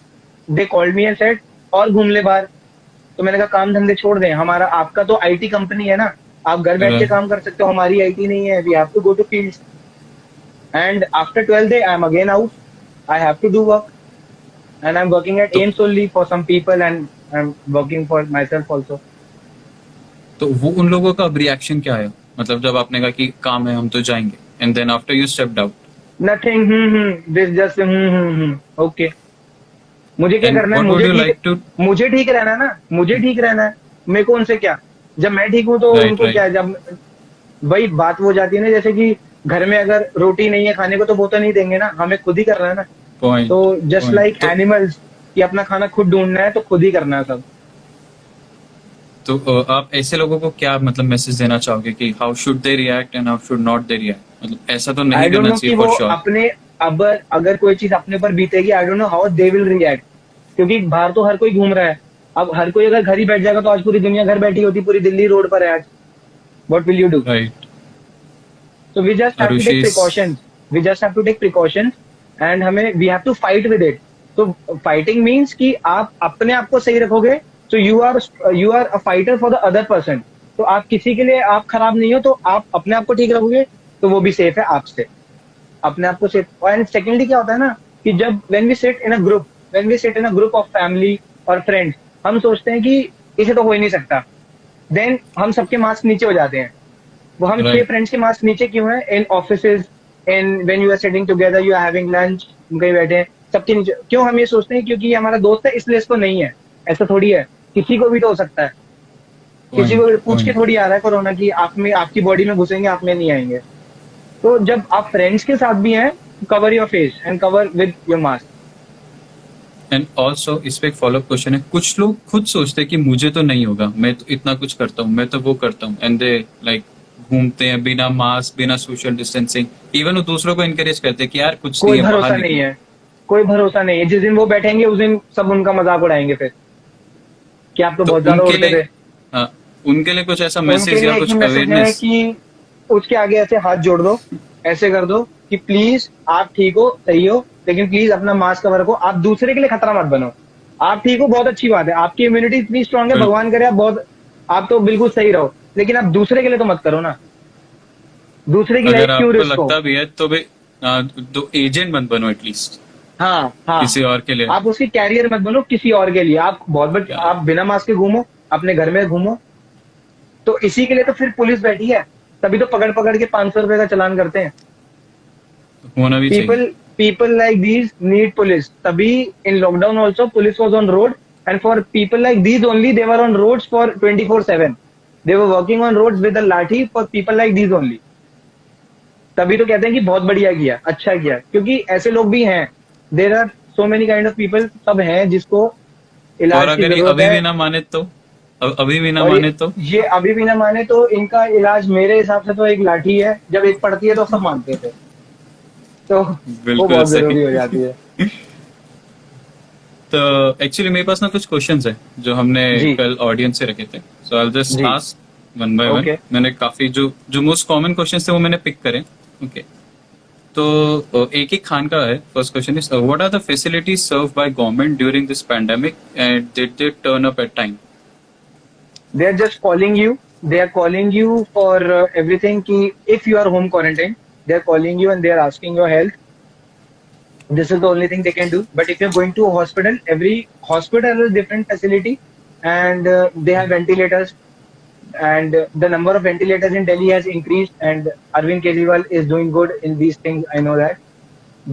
Speaker 2: They called me and said और घूम ले बाहर। तो मैंने कहा काम धंधे छोड़ दें, हमारा आपका तो आईटी कंपनी है ना, आप घर बैठ के
Speaker 1: Right.
Speaker 2: काम कर सकते हो, हमारी आईटी नहीं है, we have to go to fields. And after 12th day I am again out, I have to do work, and I'm working at
Speaker 1: तो
Speaker 2: AIMS only for some people, and I'm working for myself also.
Speaker 1: तो वो उन लोगों का अब reaction क्या है, मतलब जब आपने कहा कि काम है हम तो जाएंगे, and then after you stepped out,
Speaker 2: Nothing, this just okay. मुझे क्या
Speaker 1: एंड
Speaker 2: करना है,
Speaker 1: what would you like to?
Speaker 2: मुझे ठीक रहना है ना, मुझे ठीक रहना है, मेरे को उनसे क्या। जब मैं ठीक हूँ तो
Speaker 1: राइट
Speaker 2: उनको क्या
Speaker 1: राइट।
Speaker 2: है, जब वही बात हो जाती है ना, जैसे कि घर में अगर रोटी नहीं है खाने को तो वो तो नहीं देंगे ना, हमें खुद ही करना है ना। तो
Speaker 1: पॉइंट।
Speaker 2: जस्ट
Speaker 1: पॉइंट
Speaker 2: लाइक
Speaker 1: तो
Speaker 2: एनिमल्स, कि अपना खाना खुद ढूंढना है तो खुद ही करना है सब।
Speaker 1: तो आप ऐसे लोगों को क्या मतलब मैसेज देना चाहोगे कि how should they react and how should not they react, मतलब ऐसा तो नहीं
Speaker 2: आई डोंट
Speaker 1: करना
Speaker 2: नो कि
Speaker 1: चाहिए
Speaker 2: वो
Speaker 1: फॉर श्योर।
Speaker 2: अपने, अब अगर कोई चीज अपने पर बीतेगी, I don't know how they will react, क्योंकि बाहर तो हर कोई घूम रहा है। अब हर कोई अगर घर ही बैठ जाएगा तो आज पूरी दुनिया घर बैठी होती, पूरी दिल्ली रोड पर है आज। What will you do?
Speaker 1: Right.
Speaker 2: So we just have to take
Speaker 1: Arushi,
Speaker 2: precautions. We just have to take precautions and हमें we have to fight with it. So fighting means कि आप अपने आप को सही रखोगे, so you are a fighter for the other person. तो आप किसी के लिए आप खराब नहीं हो, तो आप अपने आप को ठीक रखोगे तो वो भी सेफ है आपसे। अपने आप को सेफ। एंड सेकेंडली क्या होता है ना कि जब when we sit in a group of family और friends, हम सोचते हैं कि इसे तो हो ही नहीं सकता, देन हम सबके मास्क नीचे हो जाते हैं। वो हम 6
Speaker 1: राइट।
Speaker 2: फ्रेंड्स के मार्क्स नीचे क्यों है? In offices, in when you are sitting together, you are having lunch, हम कहीं बैठे हैं, सबके नीचे क्यों हम ये सोचते हैं? क्योंकि ये हमारा दोस्त है इसलिए इसको नहीं है। ऐसा थोड़ी है, किसी को भी तो हो सकता है। किसी को
Speaker 1: पॉइंट
Speaker 2: भी पूछ के
Speaker 1: पॉइंट।
Speaker 2: थोड़ी आ रहा है कोरोना की आप में, आपकी बॉडी में घुसेंगे, आप में नहीं आएंगे। तो जब आप फ्रेंड्स के साथ भी हैं, cover your face and cover with your mask.
Speaker 1: And also इस पे एक फॉलोअप क्वेश्चन है, कुछ लोग खुद सोचते हैं कि मुझे तो नहीं होगा, मैं तो इतना कुछ करता हूँ, मैं तो वो करता हूँ, एंड दे लाइक घूमते हैं बिना मास्क, बिना सोशल डिस्टेंसिंग। इवन वो दूसरों को इनकरेज करते हैं कि यार कुछ नहीं
Speaker 2: कोई
Speaker 1: है, बाहर
Speaker 2: भरोसा नहीं
Speaker 1: निकलो।
Speaker 2: है, कोई भरोसा नहीं है। जिस दिन वो बैठेंगे उस दिन सब उनका मजाक उड़ाएंगे फिर, कि आप तो
Speaker 1: तो
Speaker 2: बहुत ज्यादा
Speaker 1: उनके
Speaker 2: उड़ते
Speaker 1: लिए
Speaker 2: थे।
Speaker 1: उनके लिए कुछ ऐसा
Speaker 2: उनके
Speaker 1: मैसेज
Speaker 2: लिए
Speaker 1: या
Speaker 2: एक ही
Speaker 1: कुछ
Speaker 2: मैसेज है
Speaker 1: अवेयरनेस।
Speaker 2: कि उसके आगे ऐसे हाथ जोड़ दो, ऐसे कर दो कि प्लीज आप ठीक हो, सही हो, लेकिन प्लीज अपना मास्क कवर रखो। आप दूसरे के लिए खतरा मत बनो। आप ठीक हो, बहुत अच्छी बात है, आपकी इम्यूनिटी इतनी स्ट्रांग है,
Speaker 1: बिल्कुल।
Speaker 2: भगवान करे आप तो बिल्कुल सही रहो, लेकिन आप दूसरे के लिए तो मत करो ना। दूसरे की
Speaker 1: अगर
Speaker 2: लाइफ क्यों
Speaker 1: आपको
Speaker 2: रिस्क हो?
Speaker 1: लगता भी है तो भी तो एजेंट मत बनो एटलीस्ट
Speaker 2: हाँ हाँ।
Speaker 1: किसी और के लिए।
Speaker 2: आप उसकी कैरियर मत बनो किसी और के लिए। आप बहुत बड़े,
Speaker 1: क्या
Speaker 2: आप बिना मास्क के घूमो, अपने घर में घूमो, तो इसी के लिए तो फिर पुलिस बैठी है। तभी तो पकड़ पकड़ के 500 रुपए का चालान करते हैं।
Speaker 1: होना भी चाहिए।
Speaker 2: People like these need police. Tabhi in lockdown also police was on road, and for people like these only they were on roads for 24/7. They were working on roads with a lathi for people like these only. तभी तो कहते हैं कि बहुत बढ़िया किया, अच्छा किया, क्योंकि ऐसे लोग भी हैं। There are so many kind of people, सब हैं जिसको
Speaker 1: और
Speaker 2: इलाज की
Speaker 1: अगर ये
Speaker 2: जरूरत
Speaker 1: अभी
Speaker 2: है।
Speaker 1: भी ना माने तो, अभी भी ना
Speaker 2: और
Speaker 1: माने तो
Speaker 2: ये अभी भी ना माने तो इनका इलाज मेरे हिसाब से तो एक लाठी है, जब एक पड़ती है तो सब मानते थे, तो वो
Speaker 1: बिल्कुल
Speaker 2: बहुत
Speaker 1: सही।
Speaker 2: जरूरी हो जाती है।
Speaker 1: तो एक्चुअली मेरे पास ना कुछ क्वेश्चंस है जो हमने
Speaker 2: जी
Speaker 1: कल ऑडियंस से रखे थे, सो आई जस्ट
Speaker 2: जी।
Speaker 1: Ask one by one.
Speaker 2: Okay.
Speaker 1: मैंने काफी जो जो मोस्ट कॉमन क्वेश्चंस थे वो मैंने पिक करे। ओके। तो एक एक खान का है। First question is what are the facilities serve by government during this pandemic and did they turn up at time?
Speaker 2: They are just calling you. They are calling you for everything. Ki if you are home quarantine, they are calling you and they are asking your health. This is the only thing they can do. But if you're going to a hospital, every hospital has a different facility, and they have ventilators. And the number of ventilators in Delhi has increased. And Arvind Kejriwal is doing good in these things. I know that.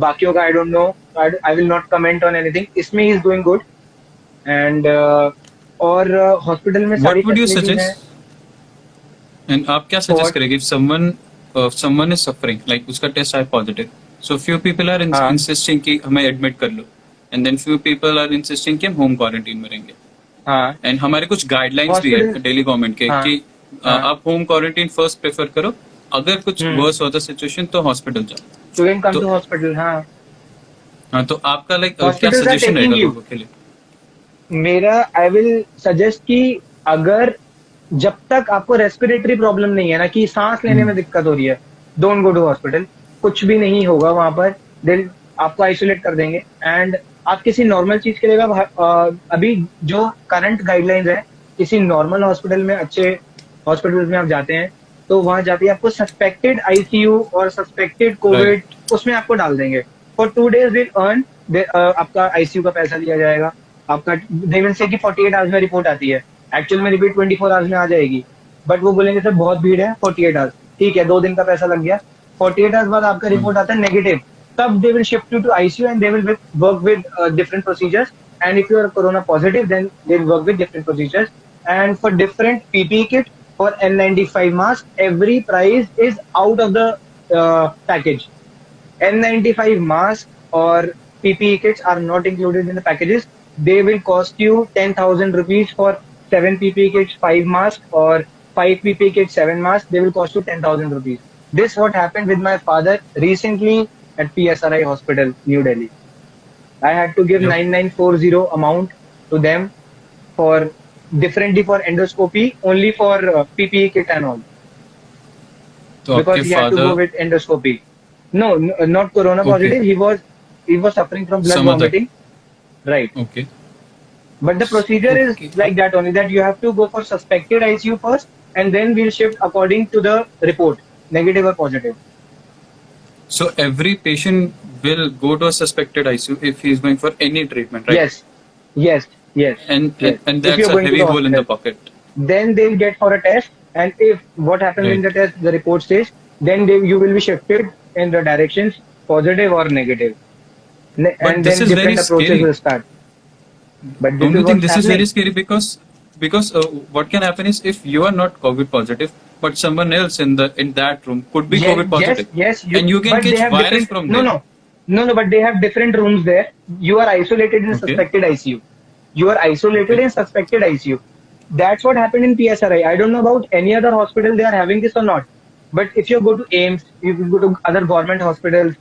Speaker 2: बाकियों का I don't know. I will not comment on anything. इसमें he is doing good. And और hospital में सारी
Speaker 1: what would you
Speaker 2: facilities हैं।
Speaker 1: Suggest? And आप क्या
Speaker 2: और
Speaker 1: सजेस्ट करेंगे if someone is suffering, like उसका टेस्ट आए positive, so few people are
Speaker 2: हाँ
Speaker 1: इंसिस्टिंग कि हमें एडमिट कर लो, and then few people are insisting कि हम होम क्वारंटीन में रहेंगे,
Speaker 2: हाँ
Speaker 1: एंड हमारे कुछ गाइडलाइंस भी
Speaker 2: हॉस्पिटल।
Speaker 1: है दिल्ली गवर्नमेंट के
Speaker 2: हाँ
Speaker 1: कि
Speaker 2: हाँ।
Speaker 1: आप होम क्वारंटीन फर्स्ट प्रेफर करो, अगर कुछ
Speaker 2: हम्म।
Speaker 1: वर्स होता सिचुएशन तो हॉस्पिटल जाओ।
Speaker 2: You can come
Speaker 1: तो
Speaker 2: to hospital. हाँ।
Speaker 1: हाँ, तो आपका लाइक क्या
Speaker 2: Hospitals are
Speaker 1: सजेशन
Speaker 2: taking
Speaker 1: रहेगा
Speaker 2: you.
Speaker 1: लोगों के लिए?
Speaker 2: मेरा आई विल सजेस्ट कि अगर जब तक आपको रेस्पिरेटरी प्रॉब्लम नहीं है ना, कि सांस लेने में दिक्कत हो रही है, डोंट गो टू हॉस्पिटल। कुछ भी नहीं होगा वहां पर। दिल आपको आइसोलेट कर देंगे एंड आप किसी नॉर्मल चीज के लिए अभी जो करंट गाइडलाइंस है, किसी नॉर्मल हॉस्पिटल में, अच्छे हॉस्पिटल में आप जाते हैं तो वहां जाते ही आपको सस्पेक्टेड आईसीयू और सस्पेक्टेड
Speaker 1: राइट।
Speaker 2: कोविड उसमें आपको डाल देंगे। फॉर 2 days विल अर्न, आपका आईसीयू का पैसा लिया जाएगा। आपका दे विल से कि 48 आवर्स में रिपोर्ट आती है, एक्चुअल में रिपोर्ट 24 आवर्स में आ जाएगी। बट वो बोलेंगे सर बहुत भीड़ है, 48 आवर्स ठीक है, 2 दिन का पैसा लग गया। 48 आवर्स बाद आपका रिपोर्ट आता है नेगेटिव, तब they will shift you to ICU and they will work with different procedures. And if you are corona positive then they will work with different procedures. And for different PPE kit, for N95 mask, every price is out of the package. N95 mask or PPE kits are not included in the packages. they will cost you 10,000 rupees for 7 PPE kits, 5 masks, or 5 PPE kits, 7 masks. They will cost you 10,000 rupees. This what happened with my father recently at PSRI Hospital, New Delhi. I had to give
Speaker 1: Yep.
Speaker 2: 9940 amount to them for differently for endoscopy, only for PPE kit and all,
Speaker 1: तो
Speaker 2: because
Speaker 1: आपके
Speaker 2: he had to go
Speaker 1: father
Speaker 2: with endoscopy. No, not corona
Speaker 1: okay
Speaker 2: positive. He was suffering from blood
Speaker 1: some other
Speaker 2: vomiting. Right.
Speaker 1: okay
Speaker 2: But the procedure is
Speaker 1: okay
Speaker 2: like that only, that you have to go for suspected ICU first, and then we'll shift according to the report, negative or positive.
Speaker 1: so every patient will go to a suspected ICU if he is going for any treatment, right?
Speaker 2: Yes, yes, yes,
Speaker 1: And and,
Speaker 2: yes.
Speaker 1: and
Speaker 2: If
Speaker 1: that's
Speaker 2: you're
Speaker 1: a
Speaker 2: going to
Speaker 1: heavy
Speaker 2: the
Speaker 1: hole in the
Speaker 2: hospital,
Speaker 1: pocket,
Speaker 2: then they'll get for a test, and if what happens in
Speaker 1: right?
Speaker 2: the test, the report says, then you will be shifted in the directions positive or negative,
Speaker 1: But
Speaker 2: and
Speaker 1: this
Speaker 2: then
Speaker 1: is very
Speaker 2: different approaches
Speaker 1: scary.
Speaker 2: will start. But this
Speaker 1: Don't
Speaker 2: is
Speaker 1: you think
Speaker 2: what's
Speaker 1: this is very
Speaker 2: happening.
Speaker 1: scary because what can happen is if you are not COVID positive, but someone else in that room could be
Speaker 2: Yes,
Speaker 1: COVID
Speaker 2: yes,
Speaker 1: positive,
Speaker 2: yes.
Speaker 1: and you can
Speaker 2: But they
Speaker 1: catch
Speaker 2: have
Speaker 1: virus
Speaker 2: different.
Speaker 1: from
Speaker 2: No,
Speaker 1: them.
Speaker 2: no, no, no. But they have different rooms there. You are isolated in
Speaker 1: Okay,
Speaker 2: suspected ICU. You are isolated
Speaker 1: okay,
Speaker 2: in suspected ICU. That's what happened in PSRI. I don't know about any other hospital they are having this or not. But if you go to AIMS, if you go to other government hospitals,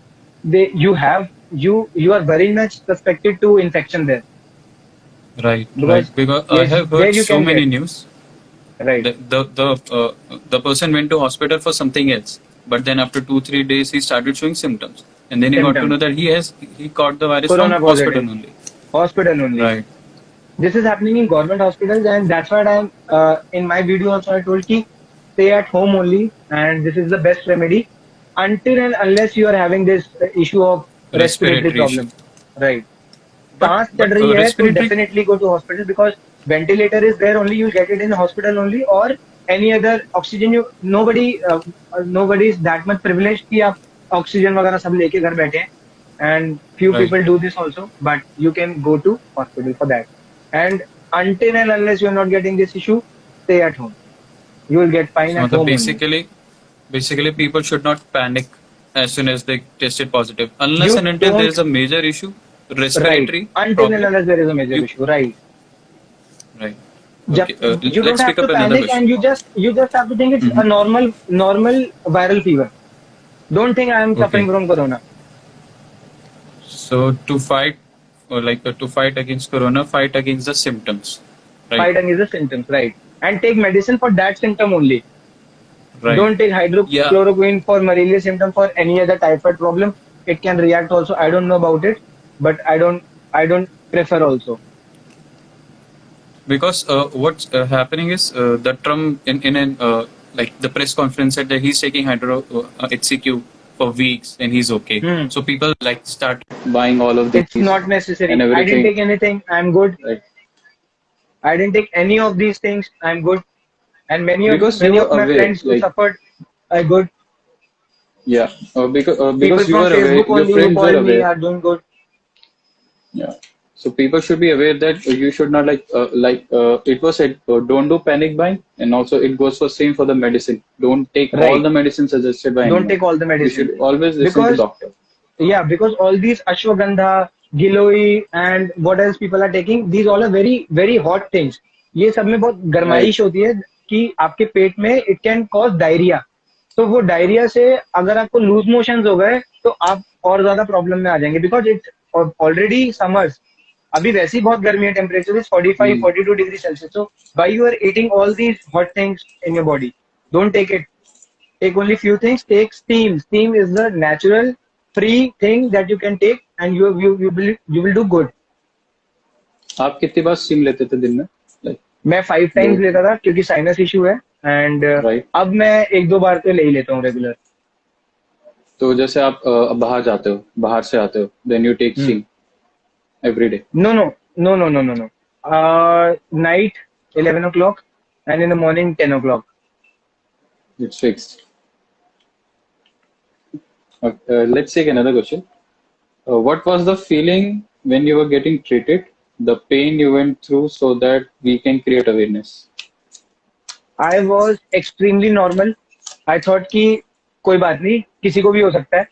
Speaker 2: you are very much suspected to infection there,
Speaker 1: right, right.
Speaker 2: because
Speaker 1: Because I
Speaker 2: yes,
Speaker 1: have
Speaker 2: there
Speaker 1: heard
Speaker 2: you
Speaker 1: so
Speaker 2: can
Speaker 1: many
Speaker 2: get
Speaker 1: news.
Speaker 2: right
Speaker 1: The person went to hospital for something else, but then after 2 3 days he started showing symptoms, and then he got to know
Speaker 2: symptoms.
Speaker 1: that he caught the virus from
Speaker 2: Corona
Speaker 1: hospital
Speaker 2: positive,
Speaker 1: only.
Speaker 2: hospital only.
Speaker 1: Right,
Speaker 2: This is happening in government hospitals, and that's why I'm in my video also I told ki stay at home only, and this is the best remedy until and unless you are having this issue of respiratory
Speaker 1: respiratory issue.
Speaker 2: problem. Right.
Speaker 1: But
Speaker 2: सांस चढ़
Speaker 1: but
Speaker 2: रही है तो
Speaker 1: respiratory
Speaker 2: definitely go to hospital, because ventilator is there only, you'll get it in hospital only, or any other oxygen. You nobody is that much privileged कि आप oxygen वगैरह सब लेके घर बैठे हैं, and few
Speaker 1: right.
Speaker 2: people do this also, but you can go to hospital for that. And until and unless you're not getting this issue, stay at home. You will get fine
Speaker 1: So
Speaker 2: at
Speaker 1: the
Speaker 2: home only.
Speaker 1: basically people should not panic as soon as they tested positive, unless
Speaker 2: You
Speaker 1: and until there
Speaker 2: don't.
Speaker 1: is a major issue,
Speaker 2: Right,
Speaker 1: respiratory
Speaker 2: until and
Speaker 1: problem.
Speaker 2: unless there is a major
Speaker 1: You
Speaker 2: issue. Right.
Speaker 1: right.
Speaker 2: Jab,
Speaker 1: Okay.
Speaker 2: you don't
Speaker 1: Let's
Speaker 2: have
Speaker 1: pick
Speaker 2: to
Speaker 1: up another
Speaker 2: panic,
Speaker 1: question.
Speaker 2: and you just have to think it's
Speaker 1: Hmm.
Speaker 2: a normal viral fever. Don't think I am
Speaker 1: Okay.
Speaker 2: suffering from corona.
Speaker 1: So to fight against corona, fight against the symptoms, right?
Speaker 2: Fight against the symptoms, right? And take medicine for that symptom only.
Speaker 1: Right.
Speaker 2: Don't take
Speaker 1: Yeah.
Speaker 2: hydrochloroquine for malaria symptom, for any other typhoid problem. It can react also. I don't know about it, but I don't prefer also.
Speaker 1: Because what's happening is the Trump in an like the press conference said that he's taking HCQ for weeks and he's okay.
Speaker 2: Hmm.
Speaker 1: So people like start buying all of
Speaker 2: It's
Speaker 1: these
Speaker 2: not
Speaker 1: and
Speaker 2: necessary. I didn't
Speaker 1: everything.
Speaker 2: take anything. I'm good.
Speaker 1: Right.
Speaker 2: I didn't take any of these things. I'm good. And many of
Speaker 1: Because you
Speaker 2: many
Speaker 1: were
Speaker 2: of my
Speaker 1: aware,
Speaker 2: friends who suffered are good.
Speaker 1: yeah,
Speaker 2: People
Speaker 1: because you
Speaker 2: from
Speaker 1: were aware,
Speaker 2: Facebook
Speaker 1: your
Speaker 2: only who
Speaker 1: friends were
Speaker 2: called me
Speaker 1: aware.
Speaker 2: are doing good.
Speaker 1: Yeah. So people should be aware that you should not it was said don't do panic buying, and also it goes for same for the medicine. Don't take all
Speaker 2: Right.
Speaker 1: the medicine suggested by
Speaker 2: Don't
Speaker 1: anyone.
Speaker 2: take all the
Speaker 1: You
Speaker 2: medicine.
Speaker 1: should always listen to
Speaker 2: Because
Speaker 1: doctor.
Speaker 2: yeah, because all these ashwagandha, giloy, and what else people are taking, these all are very very hot things. ये सब में बहुत
Speaker 1: Right.
Speaker 2: गर्माइश होती है कि आपके पेट में it can cause diarrhoea. तो वो डायरिया से अगर आपको लूज मोशंस हो गए तो आप और ज्यादा प्रॉब्लम में आ जाएंगे, बिकॉज इट्स ऑलरेडी समर्स. अभी वैसे ही बहुत गर्मी है, temperature is 45
Speaker 1: Hmm.
Speaker 2: 42 degree celsius. So why you are eating all these hot things in your body? Don't take it. Take only few things. Take steam. Steam is the natural free thing that you can take, and you will do good.
Speaker 1: आप कितनी बार SIM लेते थे दिन में? Like
Speaker 2: मैं 5
Speaker 1: दो,
Speaker 2: times लेता था क्योंकि साइनस इशू है, एंड
Speaker 1: right?
Speaker 2: अब मैं 1-2 बार तो ले ही लेता हूँ रेगुलर.
Speaker 1: तो जैसे आप बाहर जाते हो, बाहर से आते हो, then you take SIM every day.
Speaker 2: No, no, no, no, no, no, no. Night 11 o'clock and in the morning 10 o'clock.
Speaker 1: It's fixed. Let's take another question. What was the feeling when you were getting treated? The pain you went through, so that we can create awareness.
Speaker 2: I was extremely normal. I thought कि कोई बात नहीं, किसी को भी हो सकता है.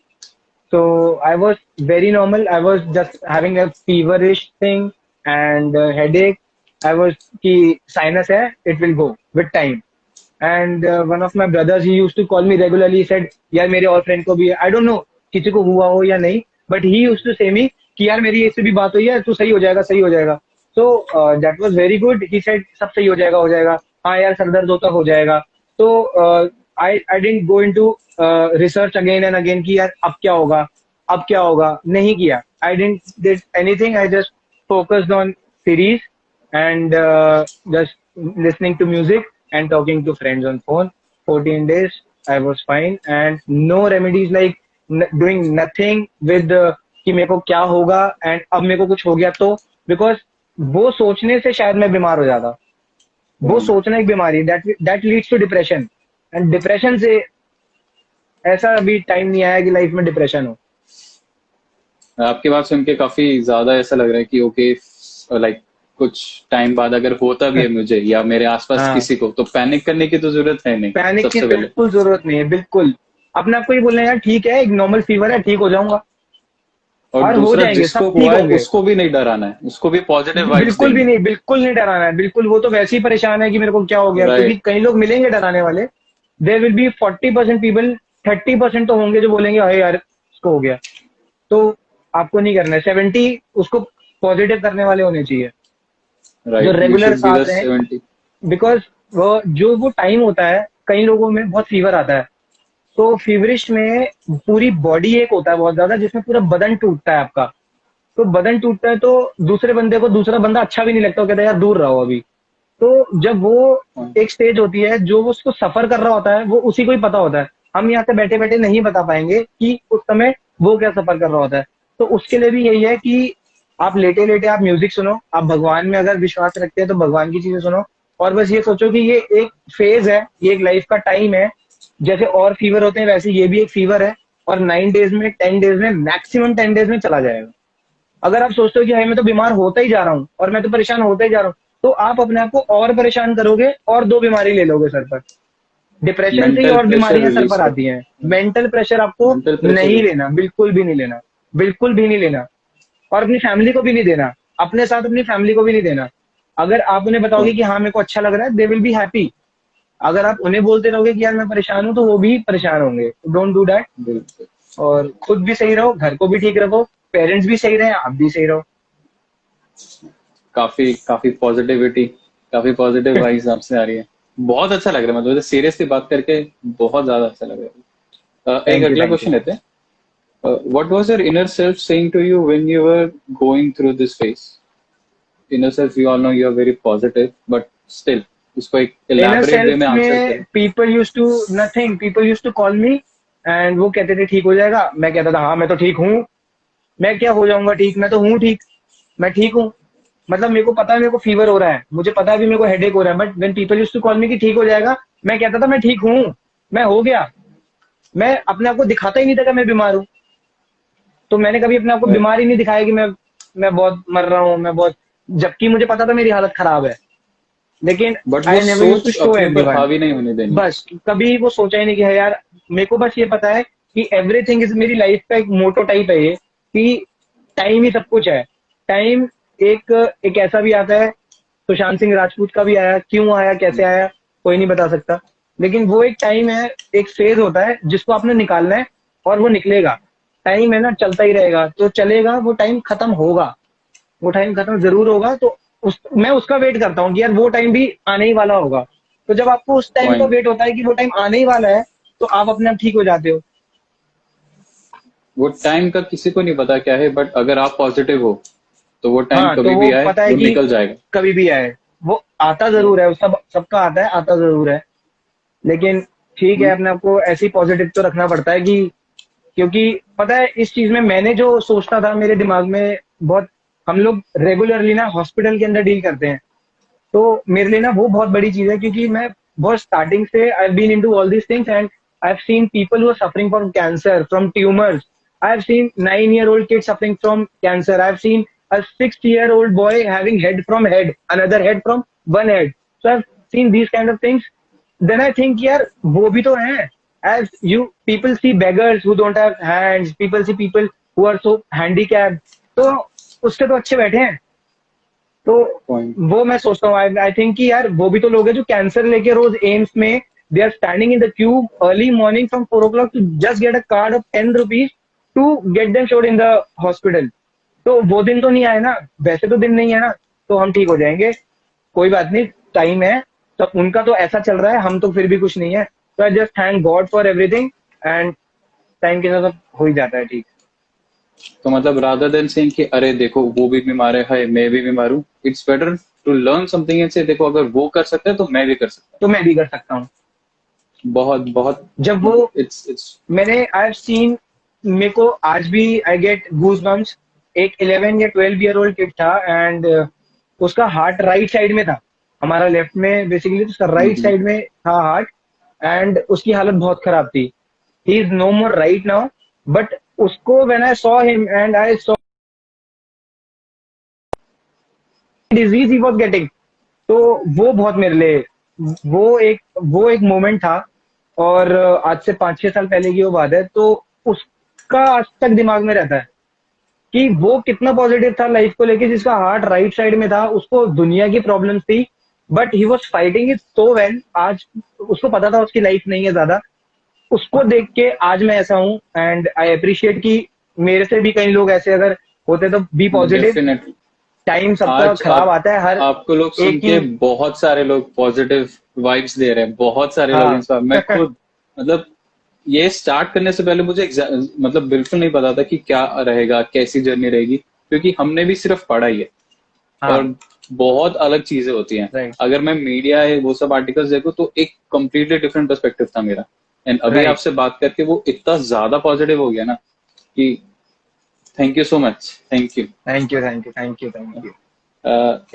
Speaker 2: So I was very normal. I was just having a feverish thing, and headache. I was ki sinus hai, it will go with time. And one of my brothers, he used to call me regularly. He said, "यार मेरे और friend को भी है." I don't know किसी को हुआ हो या नहीं, but he used to say me कि यार मेरी इससे भी बात हुई है, तू सही हो जाएगा, सही हो जाएगा. So that was very good. He said सब सही हो जाएगा. हाँ यार सर दर्द होता हो जाएगा. So I didn't go into research again and again कि यार अब क्या होगा, नहीं किया. I didn't did anything. I just focused on series and just listening to music and talking to friends on phone. 14 days, I was fine, and no remedies like doing nothing with कि मेरे को क्या होगा and अब मेरे को कुछ हो गया तो, because वो सोचने से शायद मैं बीमार हो जाता. वो सोचना एक बीमारी, that leads to depression, and depression से ऐसा अभी टाइम नहीं आया कि लाइफ में डिप्रेशन हो.
Speaker 1: आपकी बात सुन के काफी ज्यादा ऐसा लग रहा है कि ओके, लाइक कुछ टाइम बाद अगर होता भी है मुझे या मेरे आसपास
Speaker 2: हाँ.
Speaker 1: किसी को, तो पैनिक करने की तो जरूरत है नहीं.
Speaker 2: पैनिक की
Speaker 1: सबसे पहले
Speaker 2: बिल्कुल जरूरत नहीं है. बिल्कुल अपने आप को ये बोलना है यार ठीक है, एक नॉर्मल फीवर है, ठीक हो जाऊंगा.
Speaker 1: और
Speaker 2: और हो
Speaker 1: दूसरा
Speaker 2: जाएंगे,
Speaker 1: जिसको
Speaker 2: सब ठीक
Speaker 1: हुआ है
Speaker 2: होंगे.
Speaker 1: उसको भी नहीं डराना है, उसको भी पॉजिटिव वाइब्स देनी.
Speaker 2: बिल्कुल नहीं डराना है. बिल्कुल वो तो वैसे ही परेशान है कि मेरे को क्या हो गया, क्योंकि
Speaker 1: राइट.
Speaker 2: कई लोग मिलेंगे डराने वाले. देयर विल बी 40% पीपल, 30% तो होंगे जो बोलेंगे अरे यार इसको हो गया. तो आपको नहीं करना है. 70 उसको पॉजिटिव करने वाले होने चाहिए जो
Speaker 1: right, you
Speaker 2: regular
Speaker 1: should be the
Speaker 2: साथ हैं.
Speaker 1: 70.
Speaker 2: बिकॉज वो टाइम होता है, कई लोगों में बहुत फीवर आता है, तो फीवरिश में पूरी बॉडी एक होता है बहुत ज्यादा, जिसमें पूरा बदन टूटता है आपका. तो बदन टूटता है तो दूसरे बंदे को दूसरा बंदा अच्छा भी नहीं लगता. वो कहता है यार दूर रहो अभी. तो जब वो एक स्टेज होती है जो वो उसको सफर कर रहा होता है, वो उसी को ही पता होता है. हम यहाँ से बैठे बैठे नहीं बता पाएंगे कि उस समय वो क्या सफर कर रहा होता है. तो उसके लिए भी यही है कि आप लेटे लेटे आप म्यूजिक सुनो. आप भगवान में अगर विश्वास रखते हैं तो भगवान की चीजें सुनो. और बस ये सोचो कि ये एक फेज है, ये एक लाइफ का टाइम है. जैसे और फीवर होते हैं वैसे ये भी एक फीवर है. और 9 डेज में, 10 डेज में, मैक्सिमम 10 डेज में चला जाएगा. अगर आप सोचते हो कि भाई मैं तो बीमार होता ही जा रहा हूँ और मैं तो परेशान होता ही जा रहा हूँ, तो आप अपने आप को और परेशान करोगे और 2 बीमारी ले लोगे सर पर. डिप्रेशन से ही
Speaker 1: मेंटल
Speaker 2: और
Speaker 1: प्रेशर
Speaker 2: बीमारियां सर
Speaker 1: रिलीज
Speaker 2: पर
Speaker 1: कर.
Speaker 2: आती हैं. मेंटल प्रेशर आपको
Speaker 1: मेंटल प्रेशर.
Speaker 2: नहीं लेना, बिल्कुल भी नहीं लेना. बिल्कुल भी नहीं लेना. और अपनी फैमिली को भी नहीं देना. अपने साथ अपनी फैमिली को भी नहीं देना. अगर आप उन्हें बताओगे कि हाँ मेरे को अच्छा लग रहा है, दे विल बी हैप्पी. अगर आप उन्हें बोलते रहोगे कि यार मैं परेशान हूँ, तो वो भी परेशान होंगे. Don't do that.
Speaker 1: बिल्कुल.
Speaker 2: और खुद भी सही रहो, घर को भी ठीक रखो, पेरेंट्स भी सही रहे, आप भी सही रहो.
Speaker 1: काफी काफी पॉजिटिविटी, काफी पॉजिटिव वाइब्स आपसे आ रही है. बहुत अच्छा लग रहा है, मतलब सीरियसली बात करके बहुत ज्यादा अच्छा लग रहा है. एक अगला क्वेश्चन लेते हैं. What was your inner self saying to you when you were going through this phase? Inner self, we all know you are very positive, but still, इसको एक
Speaker 2: इनर
Speaker 1: elaborate way
Speaker 2: सेल्फ
Speaker 1: में answer
Speaker 2: में
Speaker 1: करें.
Speaker 2: People use to call me and वो कहते थे ठीक हो जाएगा. मैं कहता था हाँ मैं तो ठीक हूँ. मैं क्या हो जाऊंगा ठीक, मैं तो हूँ ठीक. मैं ठीक हूँ. मतलब मेरे को पता है मेरे को फीवर हो रहा है, मुझे पता है भी मेरे को हेडेक हो रहा है, but when people use to call me कि ठीक हो जाएगा, मैं कहता था मैं ठीक हूँ, मैं हो गया. मैं अपने आप को दिखाता ही नहीं था कि मैं बीमार हूँ. तो मैंने कभी अपने आप को
Speaker 1: Right.
Speaker 2: बीमार ही नहीं दिखाया कि मैं बहुत मर रहा हूँ, मैं बहुत, जबकि मुझे पता था मेरी हालत खराब है. लेकिन
Speaker 1: बट
Speaker 2: आई
Speaker 1: वो
Speaker 2: नेवर यूज्ड टू
Speaker 1: सोच
Speaker 2: शो
Speaker 1: अपने पर
Speaker 2: एवरीवन.
Speaker 1: हावी नहीं होने देनी.
Speaker 2: बस कभी वो सोचा ही नहीं कि है यार. मेरे को बस ये पता है कि एवरीथिंग इज, मेरी लाइफ का एक मोटो टाइप है ये, कि टाइम ही सब कुछ है. टाइम एक एक ऐसा भी आता है, सुशांत सिंह राजपूत का भी आया, क्यों आया कैसे आया कोई नहीं बता सकता. लेकिन वो एक टाइम है, एक फेज होता है जिसको आपने निकालना है और वो निकलेगा. टाइम है ना, चलता ही रहेगा तो चलेगा. वो टाइम खत्म होगा, वो टाइम खत्म जरूर होगा. तो मैं उसका वेट करता हूँ कि यार वो टाइम भी आने ही वाला होगा. तो जब आपको उस टाइम का
Speaker 1: Point.
Speaker 2: वेट होता है कि वो टाइम आने ही वाला है, तो आप अपने आप ठीक हो जाते हो.
Speaker 1: वो टाइम का किसी को नहीं पता क्या है, बट अगर आप पॉजिटिव हो तो वो टाइम
Speaker 2: हाँ तो
Speaker 1: कभी
Speaker 2: वो
Speaker 1: भी आए,
Speaker 2: पता है
Speaker 1: वो
Speaker 2: कि
Speaker 1: निकल जाएगा.
Speaker 2: कभी भी आए, वो आता जरूर है. सबका आता है, आता जरूर है. लेकिन ठीक है, अपने आपको ऐसी पॉजिटिव तो रखना पड़ता है कि, क्योंकि पता है इस चीज में मैंने जो सोचता था मेरे दिमाग में बहुत, हम लोग रेगुलरली ना हॉस्पिटल के अंदर डील करते हैं. तो मेरे लिए ना वो बहुत बड़ी चीज है, क्योंकि मैं बहुत स्टार्टिंग से I have been into all these things and I have seen people who are suffering from cancer, from tumours. I have seen 9-year-old kid suffering from cancer. I have seen a 6-year-old boy having head from head, another head from one head. So I've seen these kind of things. Then I think यार वो भी तो है. As you people see beggars who don't have hands, people see people who are so handicapped. तो उससे तो अच्छे बैठे हैं. तो
Speaker 3: पॉइंट।
Speaker 2: वो मैं सोचता हूँ, आई थिंक कि यार वो भी तो लोग हैं जो कैंसर लेके रोज एम्स में they are standing in the queue early morning from 4 o'clock to just get a card of 10 rupees to get them showed in the hospital. तो वो दिन तो नहीं आए ना, वैसे तो दिन नहीं है ना, तो हम ठीक हो जाएंगे, कोई बात नहीं, टाइम है। तो उनका तो ऐसा चल रहा है, हम तो फिर भी कुछ नहीं है। तो I just thank God for everything, and time के साथ सब हो ही जाता है ठीक।
Speaker 3: तो मतलब रादर देन सेइंग कि अरे देखो वो भी बीमार है, हाय मैं भी बीमार हूँ, it's better to learn something and say देखो अगर वो कर सकते हैं तो मैं भी कर सकता
Speaker 2: तो मैं भी कर सकता हूँ।
Speaker 3: हूँ। बहुत बहुत
Speaker 2: जब वो
Speaker 3: इट्स
Speaker 2: मैंने आई हैव सीन, मेरे को आज भी आई गेट गूज बम्स। एक 11 या 12 ईयर ओल्ड किड था, एंड उसका हार्ट राइट साइड में था, हमारा लेफ्ट में बेसिकली, उसका राइट साइड में था हार्ट, एंड उसकी हालत बहुत खराब थी। He is no more right now, but उसको when I saw him and I saw disease he was getting, तो वो बहुत मेरे लिए, वो एक मोमेंट था। और आज से 5-6 साल पहले की वो बात है, तो उसका आज तक दिमाग में रहता है कि वो कितना पॉजिटिव था लाइफ को लेके, जिसका हार्ट राइट साइड में था, उसको दुनिया की प्रॉब्लम्स थी, but he was fighting it so well. आज उसको पता था उसकी लाइफ नहीं है ज्यादा, उसको देख के आज मैं ऐसा हूँ, एंड आई अप्रिशिएट कि मेरे से भी कई लोग ऐसे अगर होते तो बी पॉजिटिव।
Speaker 3: डेफिनेटली।
Speaker 2: टाइम सबका
Speaker 3: आज
Speaker 2: खराब आता है, हर
Speaker 3: आपको लोग सुन
Speaker 2: एक
Speaker 3: के
Speaker 2: की।
Speaker 3: बहुत सारे लोग पॉजिटिव वाइब्स दे रहे हैं, बहुत सारे लोग
Speaker 2: हाँ
Speaker 3: इंस्पायर। मैं खुद मतलब ये स्टार्ट करने से पहले मुझे मतलब बिल्कुल नहीं पता था कि क्या रहेगा, कैसी जर्नी रहेगी, क्योंकि हमने भी सिर्फ पढ़ा ही है
Speaker 2: हाँ
Speaker 3: और बहुत अलग चीजें होती हैं।
Speaker 2: राइट
Speaker 3: अगर मैं मीडिया है वो सब आर्टिकल्स देखूं तो एक कंप्लीटली डिफरेंट पर्सपेक्टिव था मेरा, एंड अभी
Speaker 2: राइट।
Speaker 3: आपसे बात करके वो इतना ज्यादा पॉजिटिव हो गया ना कि thank you so much, thank you.
Speaker 2: Thank you thank you thank you thank you.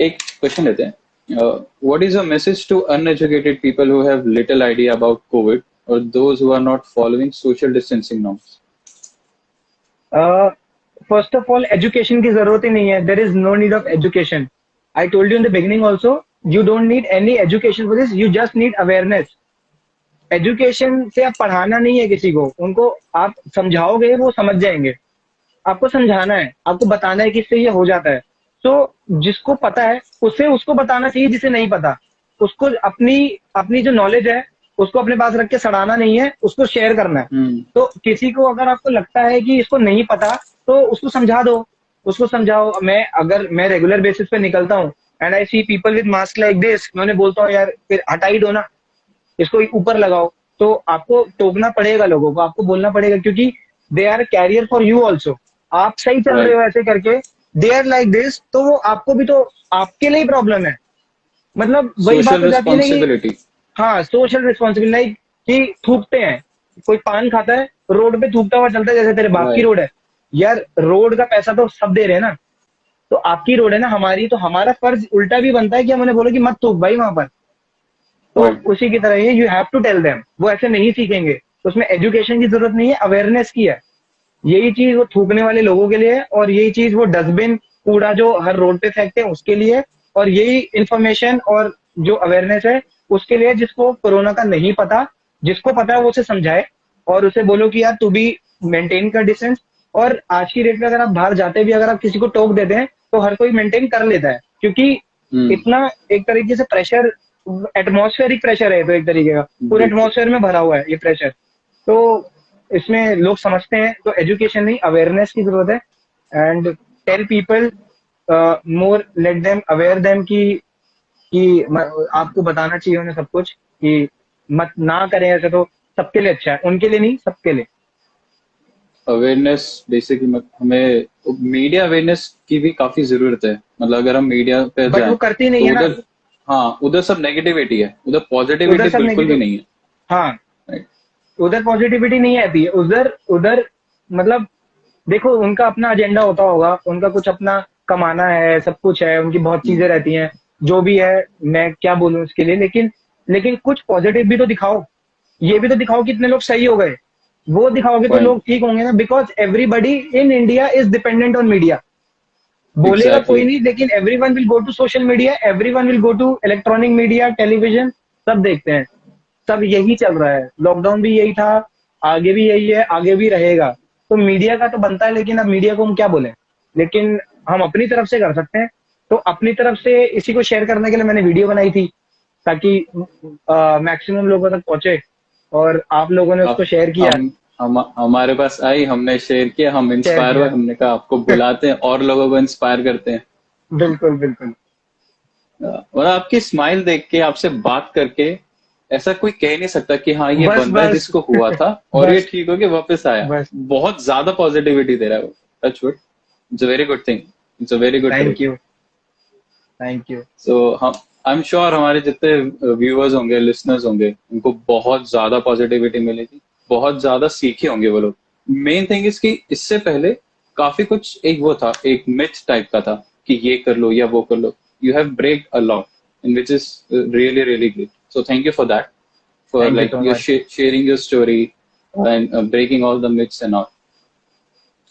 Speaker 3: एक क्वेश्चन लेते हैं। What is a message to uneducated people who have little idea about covid और those who are not following social distancing norms?
Speaker 2: First of all, education की जरूरत ही नहीं है, there is no need of education. I told you in the beginning also, you don't need any education for this, you just need awareness. Education से आप पढ़ाना नहीं है किसी को, उनको आप समझाओगे वो समझ जाएंगे। आपको समझाना है, आपको बताना है कि इससे ये हो जाता है। तो जिसको पता है उसे उसको बताना चाहिए, जिसे नहीं पता उसको अपनी अपनी जो नॉलेज है उसको अपने पास रख के सड़ाना नहीं है, उसको शेयर करना है।
Speaker 3: हम्म।
Speaker 2: तो किसी को अगर आपको लगता है कि इसको नहीं पता, तो उसको समझा दो, उसको समझाओ। अगर मैं रेगुलर बेसिस पे निकलता हूँ and I see people with mask like this, मैं उन्हें बोलता हूँ यार फिर हटा ही दो ना, इसको ऊपर लगाओ। तो आपको टोकना पड़ेगा लोगों को, आपको बोलना पड़ेगा, क्योंकि they are carrier for you also. आप सही चल रहे हो
Speaker 3: राइट।
Speaker 2: ऐसे करके, दे आर लाइक दिस, तो वो आपको भी तो, आपके लिए ही प्रॉब्लम है। मतलब वही बात
Speaker 3: सोशल
Speaker 2: हो जाती है ना कि
Speaker 3: रिस्पॉन्सिबिलिटी।
Speaker 2: हाँ, सोशल रिस्पॉन्सिबिलिटी, लाइक कि थूकते हैं, कोई पान खाता है रोड पे थूकता हुआ चलता है, जैसे तेरे बाप की
Speaker 3: राइट।
Speaker 2: रोड है। यार रोड का पैसा तो सब दे रहे हैं ना, तो आपकी रोड है ना, हमारी तो, हमारा फर्ज उल्टा भी बनता है कि हम उन्हें बोलो कि मत थूक भाई वहां पर। तो
Speaker 3: पॉइंट।
Speaker 2: उसी की तरह ये, you have to tell them, वो ऐसे नहीं सीखेंगे। तो उसमें एजुकेशन की जरूरत नहीं है, अवेयरनेस की है। यही चीज वो थूकने वाले लोगों के लिए है, और यही चीज वो डस्टबिन कूड़ा जो हर रोड पे फेंकते हैं उसके लिए है, और यही इंफॉर्मेशन और जो अवेयरनेस है उसके लिए, जिसको कोरोना का नहीं पता, जिसको पता है वो उसे समझाए, और उसे बोलो कि यार तू भी मेंटेन कर डिस्टेंस। और आज की डेट में अगर आप बाहर जाते भी, अगर आप किसी को टोक देते हैं तो हर कोई मेंटेन कर लेता है, क्योंकि
Speaker 3: हम्म।
Speaker 2: इतना एक तरीके से प्रेशर, एटमॉस्फेरिक प्रेशर है, तो एक तरीके का पूरे
Speaker 3: बिल्कुल।
Speaker 2: एटमॉस्फेयर में भरा हुआ है ये प्रेशर। तो इसमें लोग समझते हैं, तो एजुकेशन नहीं, अवेयरनेस की जरूरत है। And tell people more, let them aware them कि आपको बताना चाहिए उन्हें सब कुछ, कि मत ना करें ऐसे, तो सबके लिए अच्छा है, उनके लिए नहीं, सबके लिए।
Speaker 3: अवेयरनेस बेसिकली हमें मीडिया अवेयरनेस की भी काफी जरूरत है। मतलब अगर हम मीडिया पे
Speaker 2: बट
Speaker 3: जाएं
Speaker 2: वो करती नहीं
Speaker 3: तो
Speaker 2: है ना,
Speaker 3: उधर, हाँ उधर सब नेगेटिविटी है, उधर
Speaker 2: उधर
Speaker 3: पॉजिटिविटी
Speaker 2: सब
Speaker 3: बिल्कुल भी
Speaker 2: नेगेटिव।
Speaker 3: नहीं है।
Speaker 2: हाँ,
Speaker 3: राइट।
Speaker 2: उधर पॉजिटिविटी नहीं आती है, उधर उधर मतलब देखो, उनका अपना एजेंडा होता होगा, उनका कुछ अपना कमाना है, सब कुछ है, उनकी बहुत चीजें रहती हैं, जो भी है, मैं क्या बोलूं उसके लिए। लेकिन लेकिन कुछ पॉजिटिव भी तो दिखाओ, ये भी तो दिखाओ कितने लोग सही हो गए। वो दिखाओगे तो
Speaker 3: पॉइंट।
Speaker 2: लोग ठीक होंगे ना, because everybody in India is dependent on media. बोलेगा कोई
Speaker 3: एग्जैक्टली।
Speaker 2: नहीं, लेकिन everyone will go to social media, everyone will go to electronic media, television, सब देखते हैं। सब यही चल रहा है, लॉकडाउन भी यही था, आगे भी यही है, आगे भी रहेगा। तो मीडिया का तो बनता है, लेकिन अब मीडिया को हम क्या बोले, लेकिन हम अपनी तरफ से कर सकते हैं। तो अपनी तरफ से इसी को शेयर करने के लिए मैंने वीडियो बनाई थी, ताकि मैक्सिमम लोगों तक पहुंचे, और आप लोगों ने उसको
Speaker 3: आप
Speaker 2: शेयर किया।
Speaker 3: हमारे पास आई, हमने शेयर किया, हम
Speaker 2: शेयर
Speaker 3: इंस्पायर हुए,
Speaker 2: किया।
Speaker 3: हमने कहा आपको बुलाते हैं और लोगों को इंस्पायर करते हैं।
Speaker 2: बिल्कुल बिल्कुल।
Speaker 3: और आपकी स्माइल देख के, आपसे बात करके ऐसा कोई कह नहीं सकता कि हाँ ये
Speaker 2: बस
Speaker 3: बंदा है
Speaker 2: बस
Speaker 3: जिसको हुआ था और ये
Speaker 2: बस
Speaker 3: ठीक हो के वापस आया।
Speaker 2: बस।
Speaker 3: बहुत ज्यादा पॉजिटिविटी दे रहा है वो। Touch wood, it's a very good thing, it's a very good
Speaker 2: thank
Speaker 3: trait.
Speaker 2: You. Thank you.
Speaker 3: So हम, आई एम श्योर हमारे जितने व्यूअर्स होंगे, लिसनर्स होंगे, उनको बहुत ज्यादा पॉजिटिविटी मिलेगी, बहुत ज्यादा सीखे होंगे वो लोग। मेन थिंग इज कि इससे पहले काफी कुछ एक वो था, एक मिथ टाइप का था कि ये कर लो या वो कर लो। You have break a lot in which is really really great. So thank you for that, for
Speaker 2: thank you
Speaker 3: like
Speaker 2: so
Speaker 3: your
Speaker 2: much.
Speaker 3: sharing your story and breaking all the myths and all.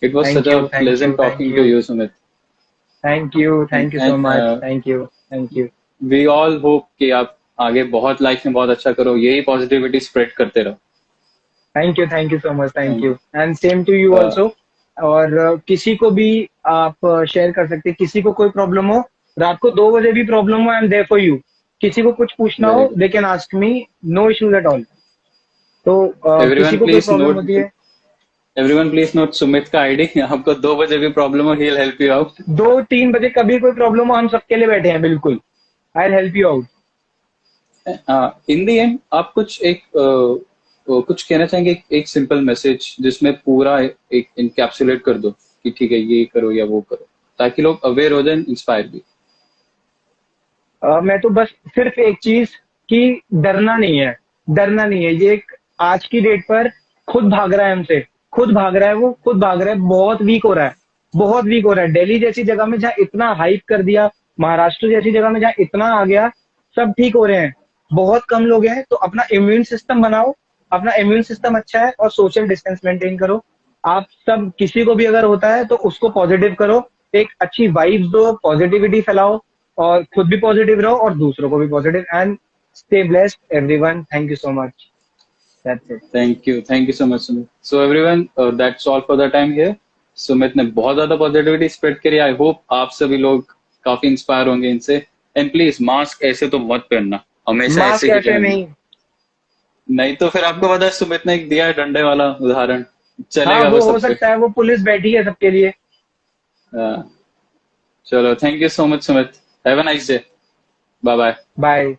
Speaker 3: It was such
Speaker 2: thank
Speaker 3: a
Speaker 2: you thank
Speaker 3: pleasant
Speaker 2: you thank
Speaker 3: talking to
Speaker 2: you
Speaker 3: you, Sumit.
Speaker 2: Thank you so
Speaker 3: And
Speaker 2: much. Thank you thank you.
Speaker 3: we all hope कि आप आगे बहुत life में बहुत अच्छा करो, यही positivity spread करते रहो।
Speaker 2: Thank you so much. Thank
Speaker 3: Thank
Speaker 2: you and same to you
Speaker 3: uh,
Speaker 2: also. और किसी को भी आप शेयर कर सकते हैं, किसी को कोई प्रॉब्लम हो, रात को 2 बजे भी प्रॉब्लम हो, I am there for you. किसी को कुछ पूछना
Speaker 3: very
Speaker 2: हो,
Speaker 3: good.
Speaker 2: They can ask me, no issues at all. तो किसी
Speaker 3: Everyone
Speaker 2: को कोई
Speaker 3: please
Speaker 2: प्रॉब्लम
Speaker 3: note,
Speaker 2: होती है,
Speaker 3: everyone please note Sumit का आईडी। आपको 2 बजे भी प्रॉब्लम हो, he'll help you out.
Speaker 2: 2-3 बजे कभी कोई प्रॉब्लम हो, हम सबके लिए बैठे हैं, बिल्कुल। I help you out.
Speaker 3: In the and आप कुछ एक कुछ कहना चाहेंगे, एक सिंपल मैसेज जिसमें पूरा एक इनकैप्सुलेट कर दो कि ठीक है ये करो या वो करो, ताकि लोग अवेयर हो जाए, इंस्पायर भी।
Speaker 2: मैं तो बस सिर्फ एक चीज, कि डरना नहीं है। डरना नहीं है, ये एक आज की डेट पर खुद भाग रहा है हमसे, खुद भाग रहा है, वो खुद भाग रहा है, बहुत वीक हो रहा है, बहुत वीक हो रहा है। दिल्ली जैसी जगह में जहाँ इतना हाइप कर दिया, महाराष्ट्र जैसी जगह में जहाँ इतना आ गया, सब ठीक हो रहे हैं, बहुत कम लोग हैं। तो अपना इम्यून सिस्टम बनाओ, अपना इम्यून सिस्टम अच्छा है, और सोशल डिस्टेंस मेंटेन करो। आप सब, किसी को भी अगर होता है तो उसको पॉजिटिव करो, एक अच्छी वाइब्स दो, पॉजिटिविटी फैलाओ, और खुद भी पॉजिटिव रहो और दूसरों को भी positive, and stay blessed everyone. Thank you so much. That's it.
Speaker 3: Thank you so much Sumit. So everyone, that's all for the time here. Sumit ने बहुत ज्यादा पॉजिटिविटी स्प्रेड करी। आई होप आप सभी लोग काफी इंस्पायर होंगे इनसे। एंड प्लीज मास्क ऐसे तो मत पहनना, हमेशा
Speaker 2: मास्क
Speaker 3: ऐसे ही
Speaker 2: ऐसे
Speaker 3: पहनना,
Speaker 2: नहीं।
Speaker 3: नहीं तो फिर आपको पता है सुमित ने एक दिया है डंडे वाला उदाहरण,
Speaker 2: हाँ,
Speaker 3: चलेगा वो
Speaker 2: वो हो
Speaker 3: सब पे।
Speaker 2: सकता है, वो पुलिस बैठी है सबके लिए।
Speaker 3: चलो, thank you so much Sumit. Have a nice day. Bye bye.
Speaker 2: Bye.